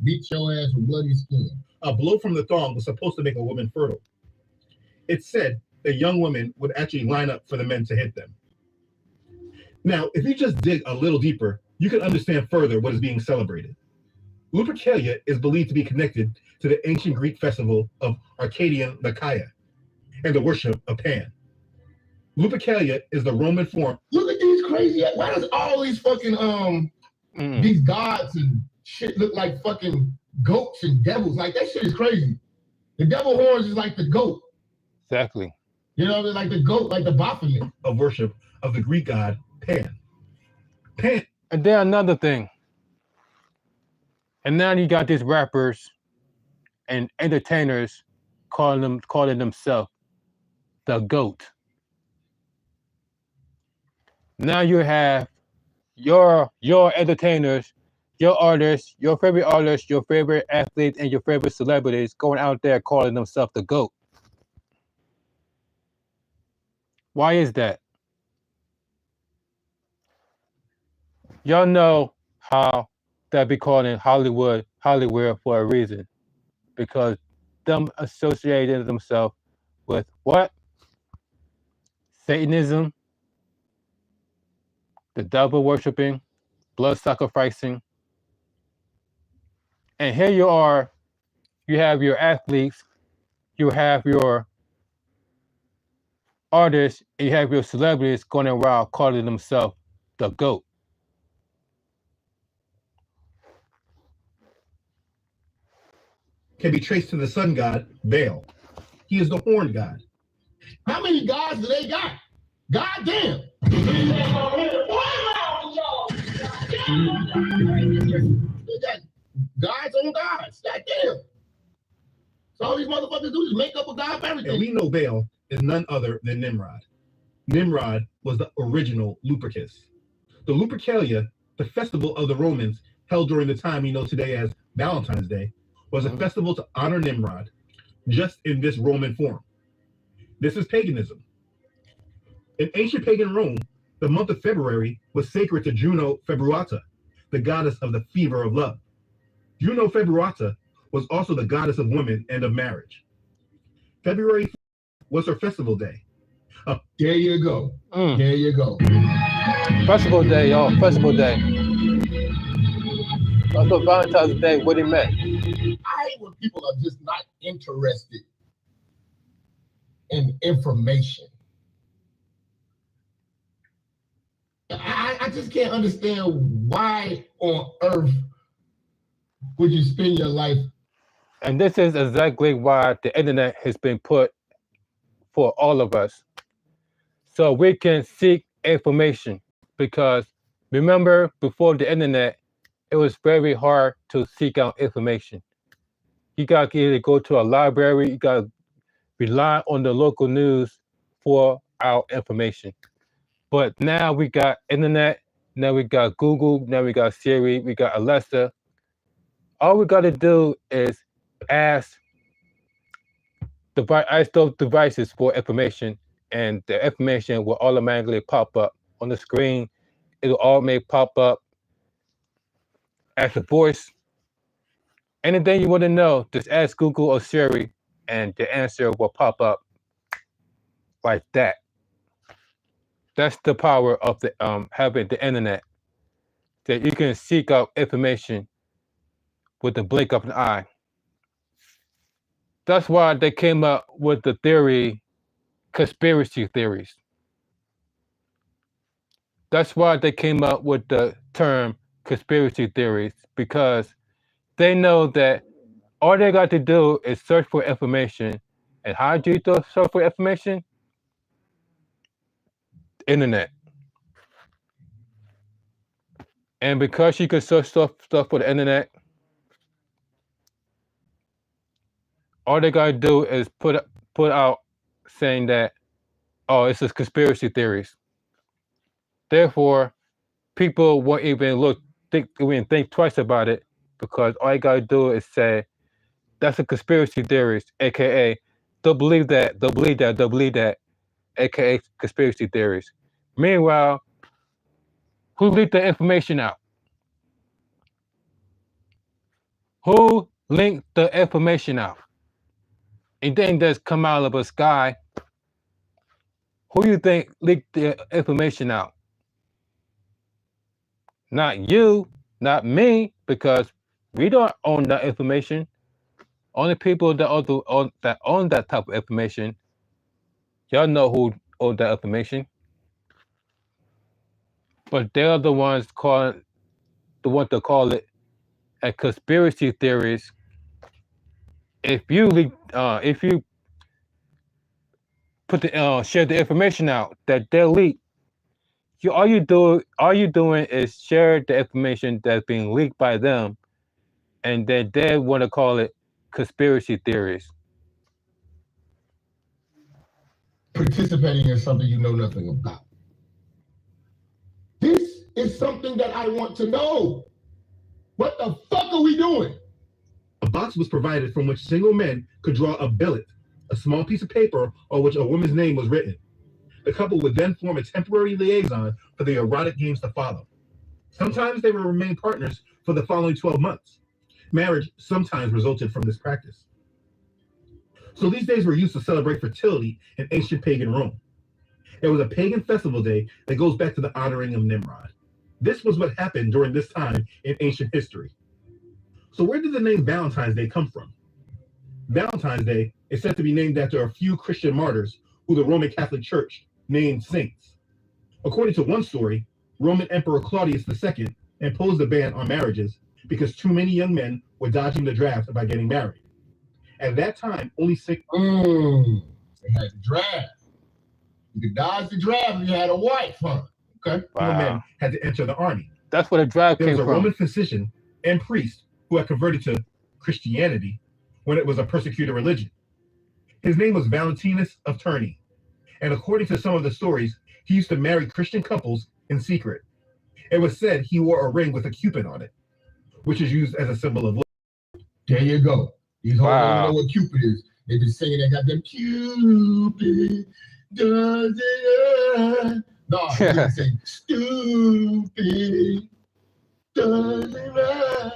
Beat your ass with bloody skin. A blow from the thong was supposed to make a woman fertile. It's said that young women would actually line up for the men to hit them. Now, if you just dig a little deeper, you can understand further what is being celebrated. Lupercalia is believed to be connected to the ancient Greek festival of Arcadian Lycaea and the worship of Pan. Lupercalia is the Roman form. Look at these crazy. Why does all these fucking these gods and shit look like fucking goats and devils? Like, that shit is crazy. The devil horns is like the goat. Exactly. You know, they're like the goat, like the Baphomet. Of worship of the Greek god Pan. Pan. And then another thing. And now you got these rappers and entertainers calling themselves the GOAT. Now you have your entertainers, your artists, your favorite athletes, and your favorite celebrities going out there calling themselves the GOAT. Why is that? Y'all know how that be called in Hollywood for a reason. Because them associating themselves with what? Satanism, the devil worshiping, blood sacrificing. And here you are, you have your athletes, you have your artists, and you have your celebrities going around calling themselves the GOAT. Can be traced to the sun god Baal. He is the horned god. How many gods do they got? God damn. You back on here to party around with y'all. They got gods on gods. God damn. So all these motherfuckers do is make up a god for everything. And we know Baal is none other than Nimrod. Nimrod was the original Lupercus. The Lupercalia, the festival of the Romans, held during the time we know today as Valentine's Day, was a festival to honor Nimrod, just in this Roman form. This is paganism. In ancient pagan Rome, the month of February was sacred to Juno Februata, the goddess of the fever of love. Juno Februata was also the goddess of women and of marriage. February was her festival day. There you go. There you go. Festival day, y'all. Festival day. That's what Valentine's Day, what it meant. I hate when people are just not interested in information. I just can't understand why on earth would you spend your life. And this is exactly why the internet has been put for all of us. So we can seek information, because remember, before the internet, it was very hard to seek out information. You got to either go to a library, you got to rely on the local news for our information. But now we got internet, now we got Google, now we got Siri, we got Alexa. All we got to do is ask those devices for information, and the information will automatically pop up on the screen. It'll automatically pop up as a voice. Anything you want to know, just ask Google or Siri, and the answer will pop up like that. That's the power of the having the internet, that you can seek out information with the blink of an eye. That's why they came up with the theory, conspiracy theories. That's why they came up with the term conspiracy theories, because they know that all they got to do is search for information. And how do you search for information? Internet. And because you can search stuff for the internet, all they gotta do is put out saying that, oh, it's just conspiracy theories. Therefore, people won't even think twice about it, because all you gotta do is say, that's a conspiracy theory, aka they'll believe that, aka conspiracy theories. Meanwhile, who leaked the information out? Who linked the information out? It didn't just come out of the sky. Who you think leaked the information out? Not you, not me, because we don't own that information. Only people that own that type of information, y'all know who own that information. But they're the ones that call it a conspiracy theories. If you put the share the information out that they leak, all you doing is share the information that's being leaked by them, and then they want to call it conspiracy theories. Participating in something you know nothing about. This is something that I want to know. What the fuck are we doing? A box was provided from which single men could draw a billet, a small piece of paper on which a woman's name was written. The couple would then form a temporary liaison for the erotic games to follow. Sometimes they would remain partners for the following 12 months. Marriage sometimes resulted from this practice. So these days were used to celebrate fertility in ancient pagan Rome. It was a pagan festival day that goes back to the honoring of Nimrod. This was what happened during this time in ancient history. So where did the name Valentine's Day come from? Valentine's Day is said to be named after a few Christian martyrs who the Roman Catholic Church named saints. According to one story, Roman Emperor Claudius II imposed a ban on marriages because too many young men were dodging the draft by getting married. At that time, only six. They had the draft. You could dodge the draft if you had a wife, huh? Okay. Wow. Men had to enter the army. That's where the draft There came was a from. Roman physician and priest who had converted to Christianity when it was a persecuted religion. His name was Valentinus of Terni, and according to some of the stories, he used to marry Christian couples in secret. It was said he wore a ring with a Cupid on it, which is used as a symbol of love. There you go. These hoes don't know what Cupid is. They been singing that goddamn Cupid does it. No, they say stupid. Doesn't matter.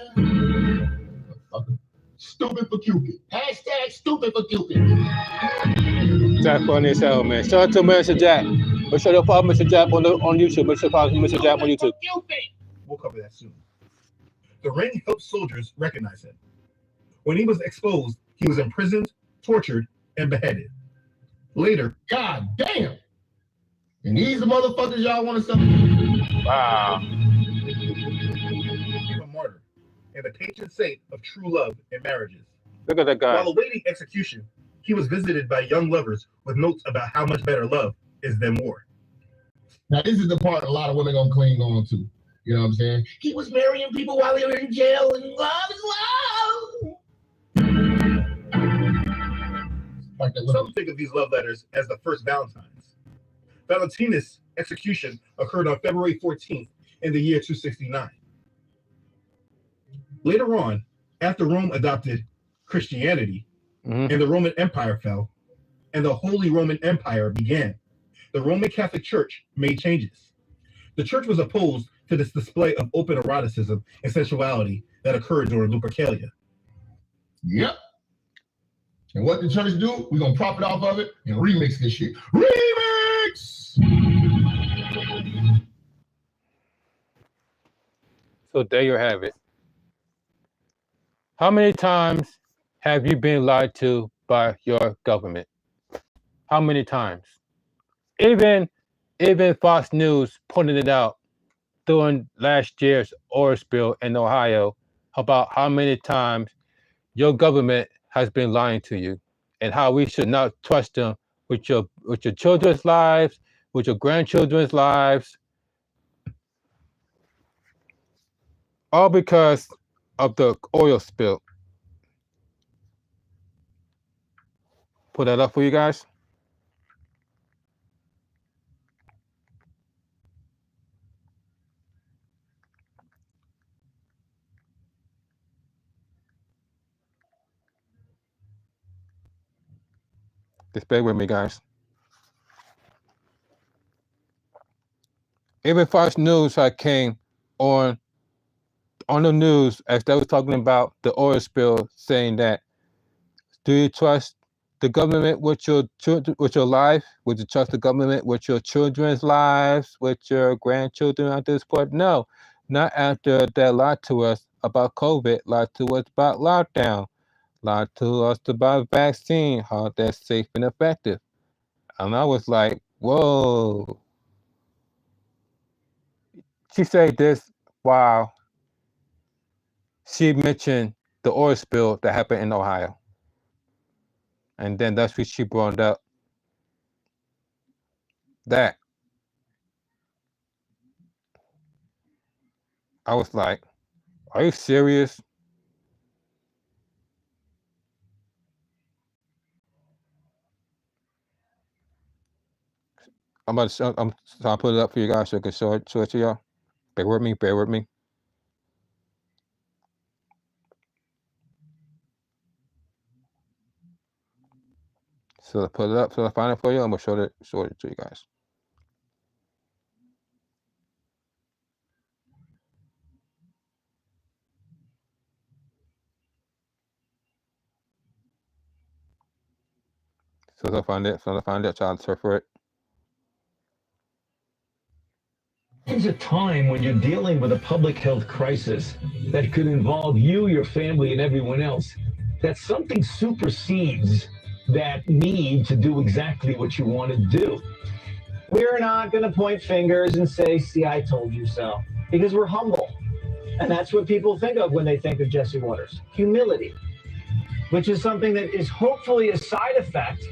Stupid for Cupid. Hashtag stupid for Cupid. That's funny as hell, man. Shout out to Mr. Jack. Make sure to follow Mr. Jack on YouTube. Make sure to follow Mr. Jack on YouTube. We'll cover that soon. The ring helped soldiers recognize him. When he was exposed, he was imprisoned, tortured, and beheaded. Later, God damn. And these the motherfuckers y'all want to sell? Wow. he became a martyr and the patron saint of true love and marriages. Look at that guy. While awaiting execution, he was visited by young lovers with notes about how much better love is than war. Now, this is the part a lot of women gonna cling on to. You know what I'm saying? He was marrying people while they were in jail, and love is love. Like that Some think of these love letters as the first Valentines. Valentinus' execution occurred on February 14th in the year 269. Later on, after Rome adopted Christianity and the Roman Empire fell, and the Holy Roman Empire began, the Roman Catholic Church made changes. The church was opposed to this display of open eroticism and sensuality that occurred during Lupercalia. Yep. And what the church do? We're gonna profit off of it and remix this shit. Remix! So there you have it. How many times have you been lied to by your government? How many times? Even Fox News pointed it out during last year's oil spill in Ohio about how many times your government has been lying to you and how we should not trust them with your children's lives, with your grandchildren's lives, all because of the oil spill. Put that up for you guys. Just bear with me, guys. Even Fox News had came on the news as they were talking about the oil spill, saying that, do you trust the government with your children, with your life? Would you trust the government with your children's lives, with your grandchildren at this point? No, not after they lied to us about COVID, lied to us about lockdown, lied to us about vaccine, how that's safe and effective. And I was like, whoa. She said this while she mentioned the oil spill that happened in Ohio. And then that's what she brought up. That. I was like, are you serious? I'm trying to put it up for you guys so I can show it to y'all. Bear with me, bear with me. So I put it up, so I find it for you. I'm gonna show it to you guys. So I find it, try to search for it. There's a time when you're dealing with a public health crisis that could involve you, your family, and everyone else, that something supersedes that need to do exactly what you want to do. We're not going to point fingers and say, see, I told you so, because we're humble. And that's what people think of when they think of Jesse Watters. Humility, which is something that is hopefully a side effect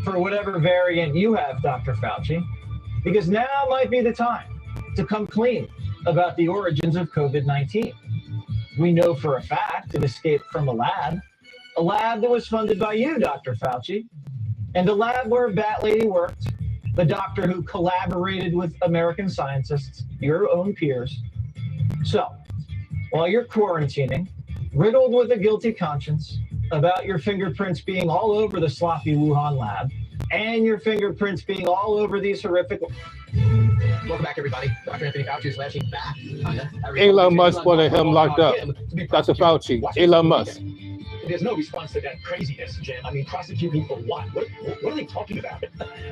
for whatever variant you have, Dr. Fauci, because now might be the time to come clean about the origins of COVID-19. We know for a fact it escaped from a lab that was funded by you, Dr. Fauci, and a lab where a bat lady worked, the doctor who collaborated with American scientists, your own peers. So, while you're quarantining, riddled with a guilty conscience about your fingerprints being all over the sloppy Wuhan lab, and your fingerprints being all over these horrific Welcome back, everybody. Dr. Anthony Fauci is lashing back. Elon Musk wanted him locked up. Dr. Fauci, Elon Musk. There's no response to that craziness, Jim. I mean, prosecute me for what? What are they talking about?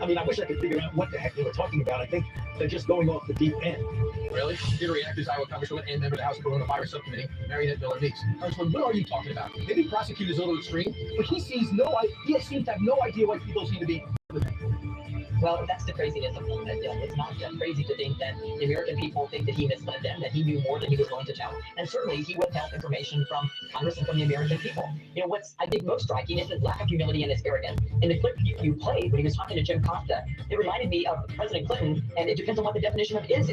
I mean, I wish I could figure out what the heck they were talking about. I think they're just going off the deep end. Really? Theater reactors, Iowa Congresswoman and member of the House Coronavirus Subcommittee, Mariette Miller-Meeks. Congresswoman, what are you talking about? Maybe prosecute is a little extreme, but he seems to have no idea why people seem to be. Well, that's the craziness of him. It's not crazy to think that the American people think that he misled them, that he knew more than he was going to tell. And certainly he withheld information from Congress and from the American people. You know, what's I think most striking is his lack of humility and his arrogance. In the clip you played when he was talking to Jim Costa, it reminded me of President Clinton, and it depends on what the definition of is.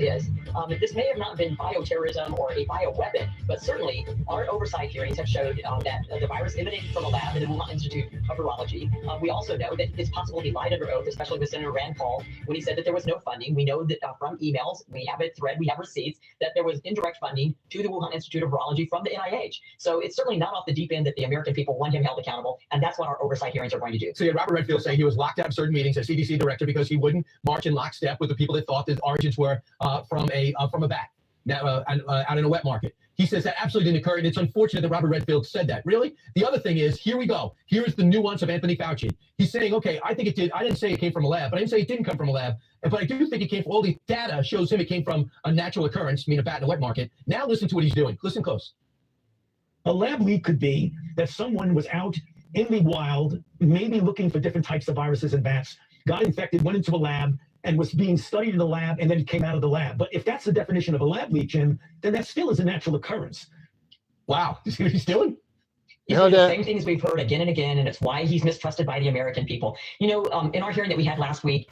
This may have not been bioterrorism or a bioweapon, but certainly our oversight hearings have showed that the virus emanated from a lab in the Wuhan Institute of Virology. We also know that it's possible he lied under oath, especially with Senator Rand Paul, when he said that there was no funding. We know that from emails, we have a thread, we have receipts, that there was indirect funding to the Wuhan Institute of Virology from the NIH. So it's certainly not off the deep end that the American people want him held accountable, and that's what our oversight hearings are going to do. So you had Robert Redfield saying he was locked out of certain meetings as CDC director because he wouldn't march in lockstep with the people that thought that origins were from a bat. Now, out in a wet market. He says that absolutely didn't occur, and it's unfortunate that Robert Redfield said that. Really? The other thing is, here we go. Here's the nuance of Anthony Fauci. He's saying, okay, I think it did. I didn't say it came from a lab, but I didn't say it didn't come from a lab. But I do think it came from all the data shows him it came from a natural occurrence, I mean a bat in a wet market. Now listen to what he's doing. Listen close. A lab leak could be that someone was out in the wild, maybe looking for different types of viruses in bats, got infected, went into a lab, and was being studied in the lab, and then it came out of the lab. But if that's the definition of a lab leak, Jim, then that still is a natural occurrence. Wow. You see what he's doing? These are the same things we've heard again and again, and it's why he's mistrusted by the American people. You know, in our hearing that we had last week,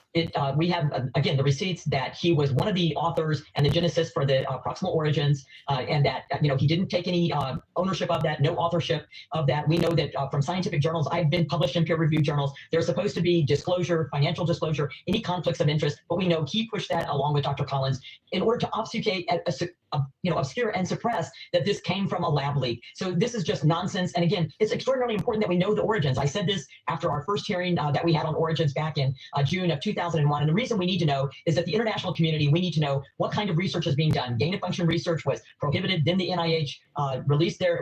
we have, again, the receipts that he was one of the authors and the genesis for the proximal origins, and that, you know, he didn't take any ownership of that, no authorship of that. We know that from scientific journals, I've been published in peer-reviewed journals, there's supposed to be disclosure, financial disclosure, any conflicts of interest, but we know he pushed that along with Dr. Collins in order to obfuscate, obscure and suppress that this came from a lab leak. So this is just nonsense. And again, it's extraordinarily important that we know the origins. I said this after our first hearing that we had on origins back in June of 2001. And the reason we need to know is that the international community, we need to know what kind of research is being done. Gain of function research was prohibited. Then the NIH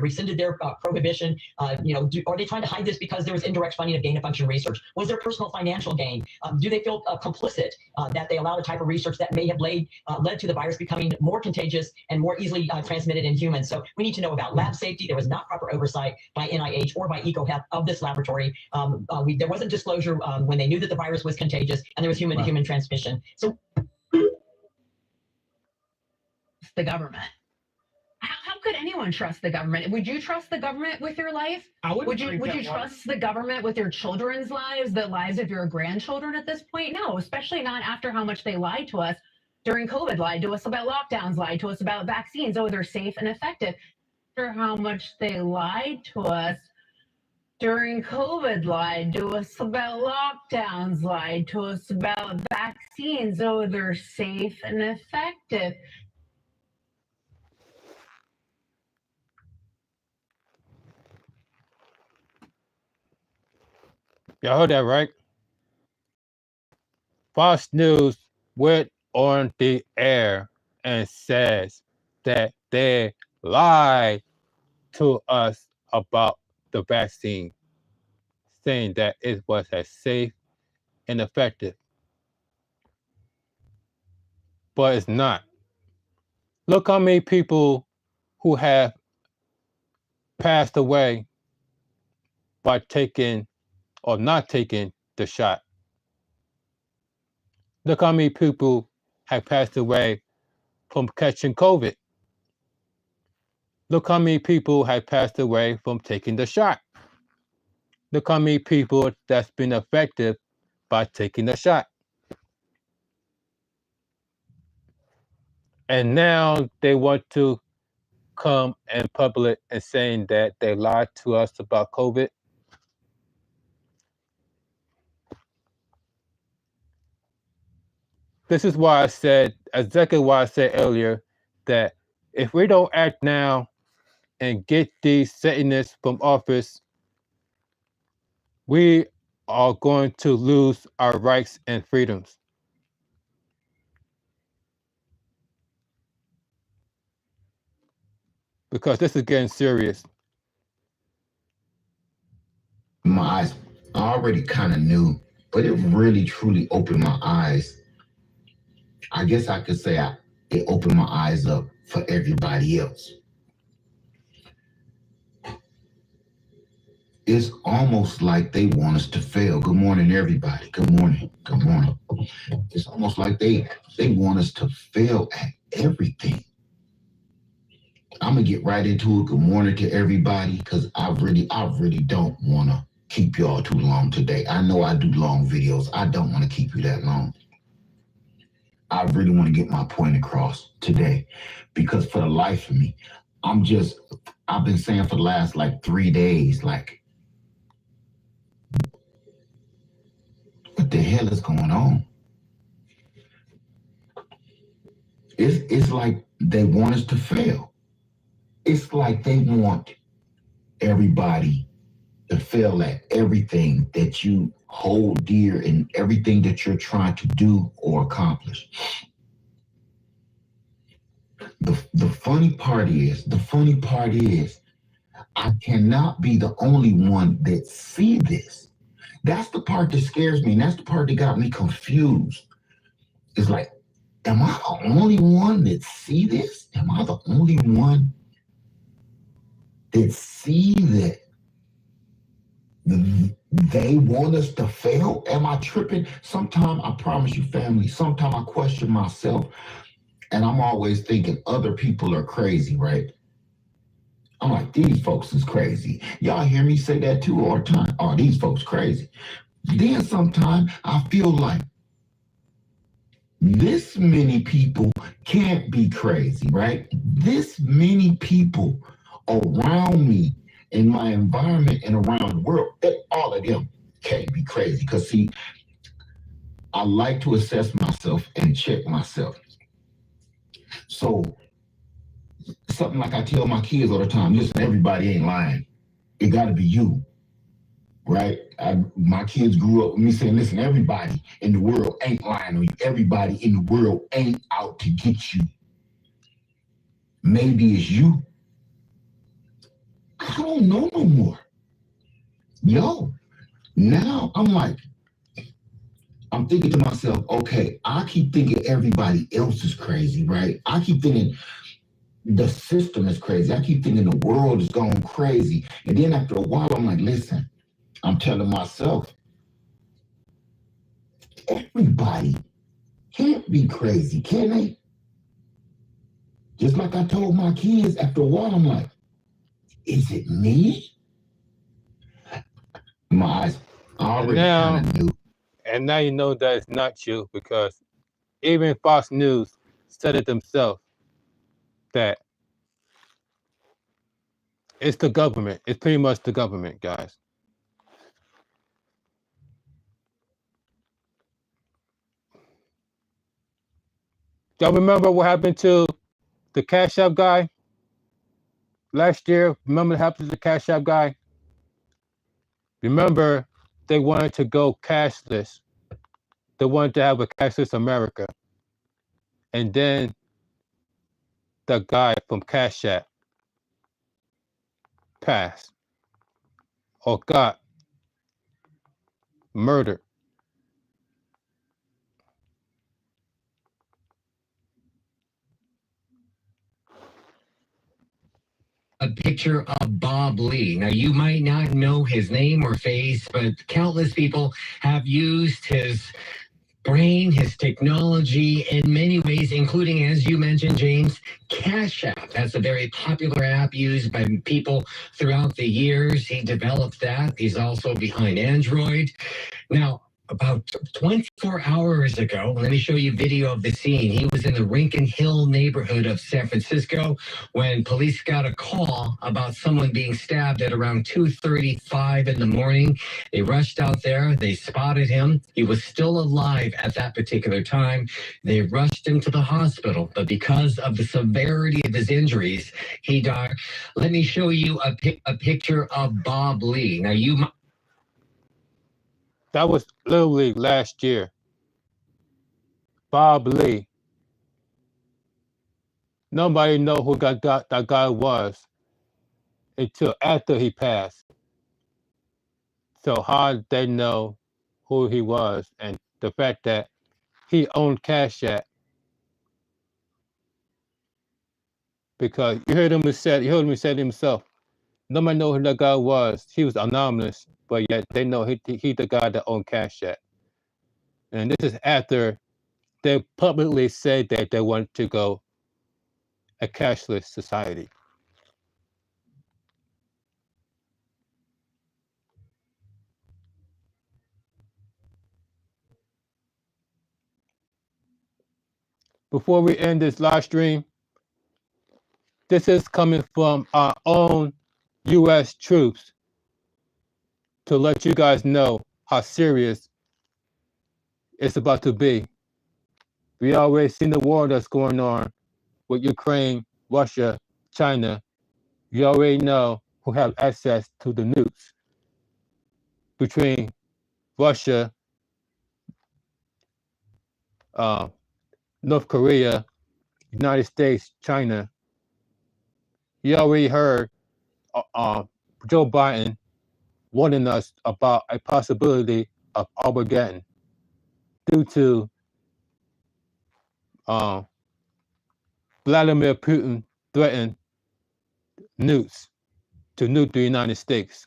rescinded their prohibition. Are they trying to hide this because there was indirect funding of gain of function research? Was there personal financial gain? Do they feel complicit that they allowed a type of research that may have led to the virus becoming more contagious and more easily transmitted in humans? So we need to know about lab safety. There was not proper oversight by NIH or by EcoHealth of this laboratory. There wasn't disclosure when they knew that the virus was contagious and there was human-to-human transmission. So the government. How could anyone trust the government? Would you trust the government with your life? Would you trust the government with your children's lives, the lives of your grandchildren at this point? No, especially not after how much they lied to us during COVID, lied to us about lockdowns, lied to us about vaccines. Oh, they're safe and effective. After how much they lied to us during COVID, lied to us about lockdowns, lied to us about vaccines. Oh, they're safe and effective. Y'all heard that, right? Fox News went on the air and says that they lied to us about the vaccine, saying that it was as safe and effective. But it's not. Look how many people who have passed away by taking or not taking the shot. Look how many people have passed away from catching COVID. Look how many people have passed away from taking the shot. Look how many people that's been affected by taking the shot. And now they want to come in public and saying that they lied to us about COVID. This is why I said, exactly why I said earlier, that if we don't act now and get these Satanists from office, we are going to lose our rights and freedoms. because this is getting serious. My eyes, I already kind of knew, but it really truly opened my eyes. I guess I could say it opened my eyes up for everybody else. It's almost like they want us to fail. Good morning, everybody. Good morning. Good morning. It's almost like they want us to fail at everything. I'm gonna get right into it. Good morning to everybody, because I really don't want to keep y'all too long today. I know I do long videos. I don't want to keep you that long. I really want to get my point across today, because for the life of me, I've been saying for the last 3 days, what the hell is going on? It's like they want us to fail. It's like they want everybody to fail at everything that you hold dear and everything that you're trying to do or accomplish. The funny part is, I cannot be the only one that see this. That's the part that scares me, and that's the part that got me confused. It's like, am I the only one that see this? Am I the only one that see that they want us to fail? Am I tripping? Sometimes, I promise you, family, sometimes I question myself, and I'm always thinking other people are crazy, right? I'm like, these folks is crazy. Y'all hear me say that too all the time. Oh, these folks crazy. Then sometimes I feel like this many people can't be crazy, right? This many people around me in my environment and around the world, all of them can't be crazy. Because see, I like to assess myself and check myself. So something like I tell my kids all the time, listen, everybody ain't lying. It got to be you, right? My kids grew up with me saying, listen, everybody in the world ain't lying on you. Everybody in the world ain't out to get you. Maybe it's you. I don't know no more. Yo, now I'm thinking to myself, okay, I keep thinking everybody else is crazy, right? I keep thinking the system is crazy. I keep thinking the world is going crazy. And then after a while, I'm like, listen, I'm telling myself, everybody can't be crazy, can they? Just like I told my kids, after a while, I'm like, is it me? My eyes already kind of knew. And now you know that it's not you, because even Fox News said it themselves that it's the government. It's pretty much the government, guys. Y'all remember what happened to the Cash App guy last year? Remember what happened to the Cash App guy? Remember, they wanted to go cashless. They wanted to have a cashless America. And then the guy from Cash App passed or got murdered. A picture of Bob Lee. Now, you might not know his name or face, but countless people have used his brain, his technology in many ways, including, as you mentioned, James, Cash App. That's a very popular app used by people throughout the years. He developed that. He's also behind Android. Now, about 24 hours ago, let me show you video of the scene. He was in the Rincon Hill neighborhood of San Francisco when police got a call about someone being stabbed at around 2:35 in the morning. They rushed out there. They spotted him. He was still alive at that particular time. They rushed him to the hospital, but because of the severity of his injuries, he died. Let me show you a picture of Bob Lee. Now, That was literally last year. Bob Lee Nobody know who that guy was until after he passed. So how did they know who he was? And the fact that he owned Cash App, because you heard him say himself. Nobody know who that guy was. He was anonymous, but yet they know he the guy that owned Cash App. And this is after they publicly said that they want to go a cashless society. Before we end this live stream, this is coming from our own U.S. troops to let you guys know how serious it's about to be. We already seen the war that's going on with Ukraine, Russia, China. You already know who have access to the nukes between Russia, North Korea, United States, China. You already heard Joe Biden warning us about a possibility of Armageddon due to Vladimir Putin threatened nukes to nuke the United States.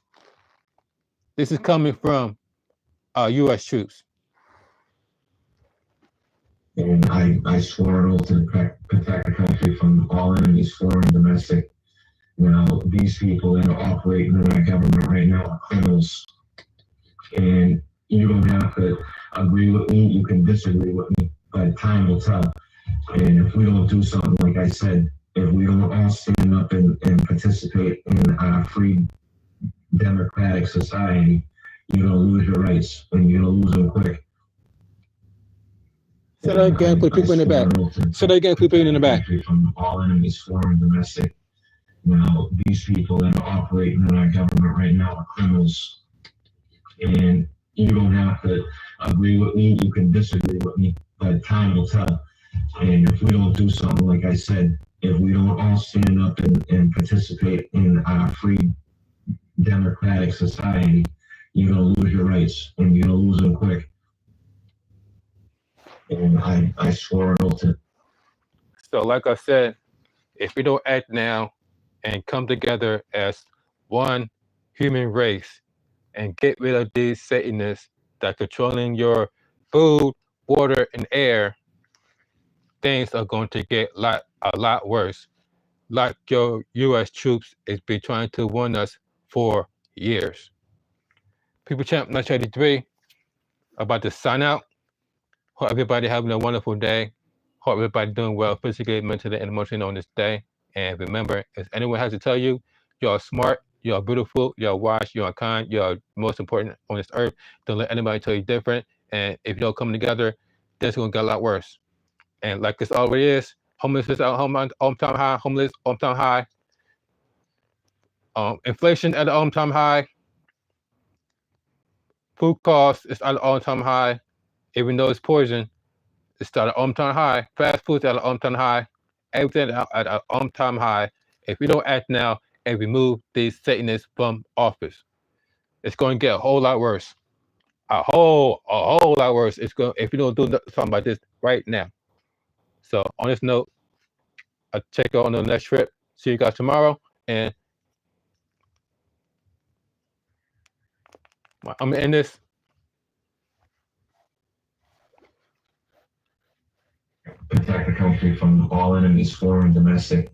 This is coming from U.S. troops. And I swore an oath to protect the country from all enemies, foreign and domestic. Now, these people that are operating in our government right now are criminals. And you don't have to agree with me, you can disagree with me, but time will tell. And if we don't do something, like I said, if we don't all stand up and participate in our free democratic society, you're going to lose your rights, and you're going to lose them quick. Say that again, put people in the back. Say that again, put people in the back. From all enemies, foreign and domestic. Now, these people that are operating in our government right now are criminals. And you don't have to agree with me, you can disagree with me, but time will tell. And if we don't do something, like I said, if we don't all stand up and participate in our free democratic society, you're going to lose your rights, and you're going to lose them quick. And I swore an oath to. So like I said, if we don't act now and come together as one human race and get rid of these Satanists that are controlling your food, water, and air, things are going to get a lot worse. Like your U.S. troops has been trying to warn us for years. People Champ 1983 about to sign out. Hope everybody having a wonderful day. Hope everybody doing well physically, mentally, and emotionally on this day. And remember, if anyone has to tell you, you're smart, you're beautiful, you're wise, you're kind, you're most important on this earth, don't let anybody tell you different. And if you don't come together, that's going to get a lot worse. And like this already is, homelessness at all-time high, homeless all-time high. Inflation at an all-time high. Food costs is at an all-time high. Even though it's poison, it's at an all-time high. Fast food's at an all-time high. Everything at an all-time high. If we don't act now and remove these Satanists from office, it's going to get a whole lot worse. A whole lot worse. It's going if you don't do something about this right now. So on this note, I'll check you on the next trip. See you guys tomorrow, and I'm gonna end this. Protect the country from all enemies, foreign and domestic.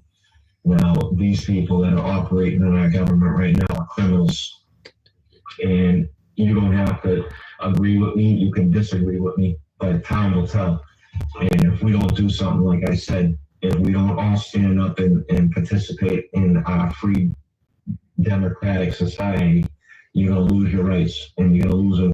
Now, these people that are operating in our government right now are criminals. And you don't have to agree with me, you can disagree with me, but time will tell. And if we don't do something, like I said, if we don't all stand up and participate in our free democratic society, you're going to lose your rights, and you're going to lose them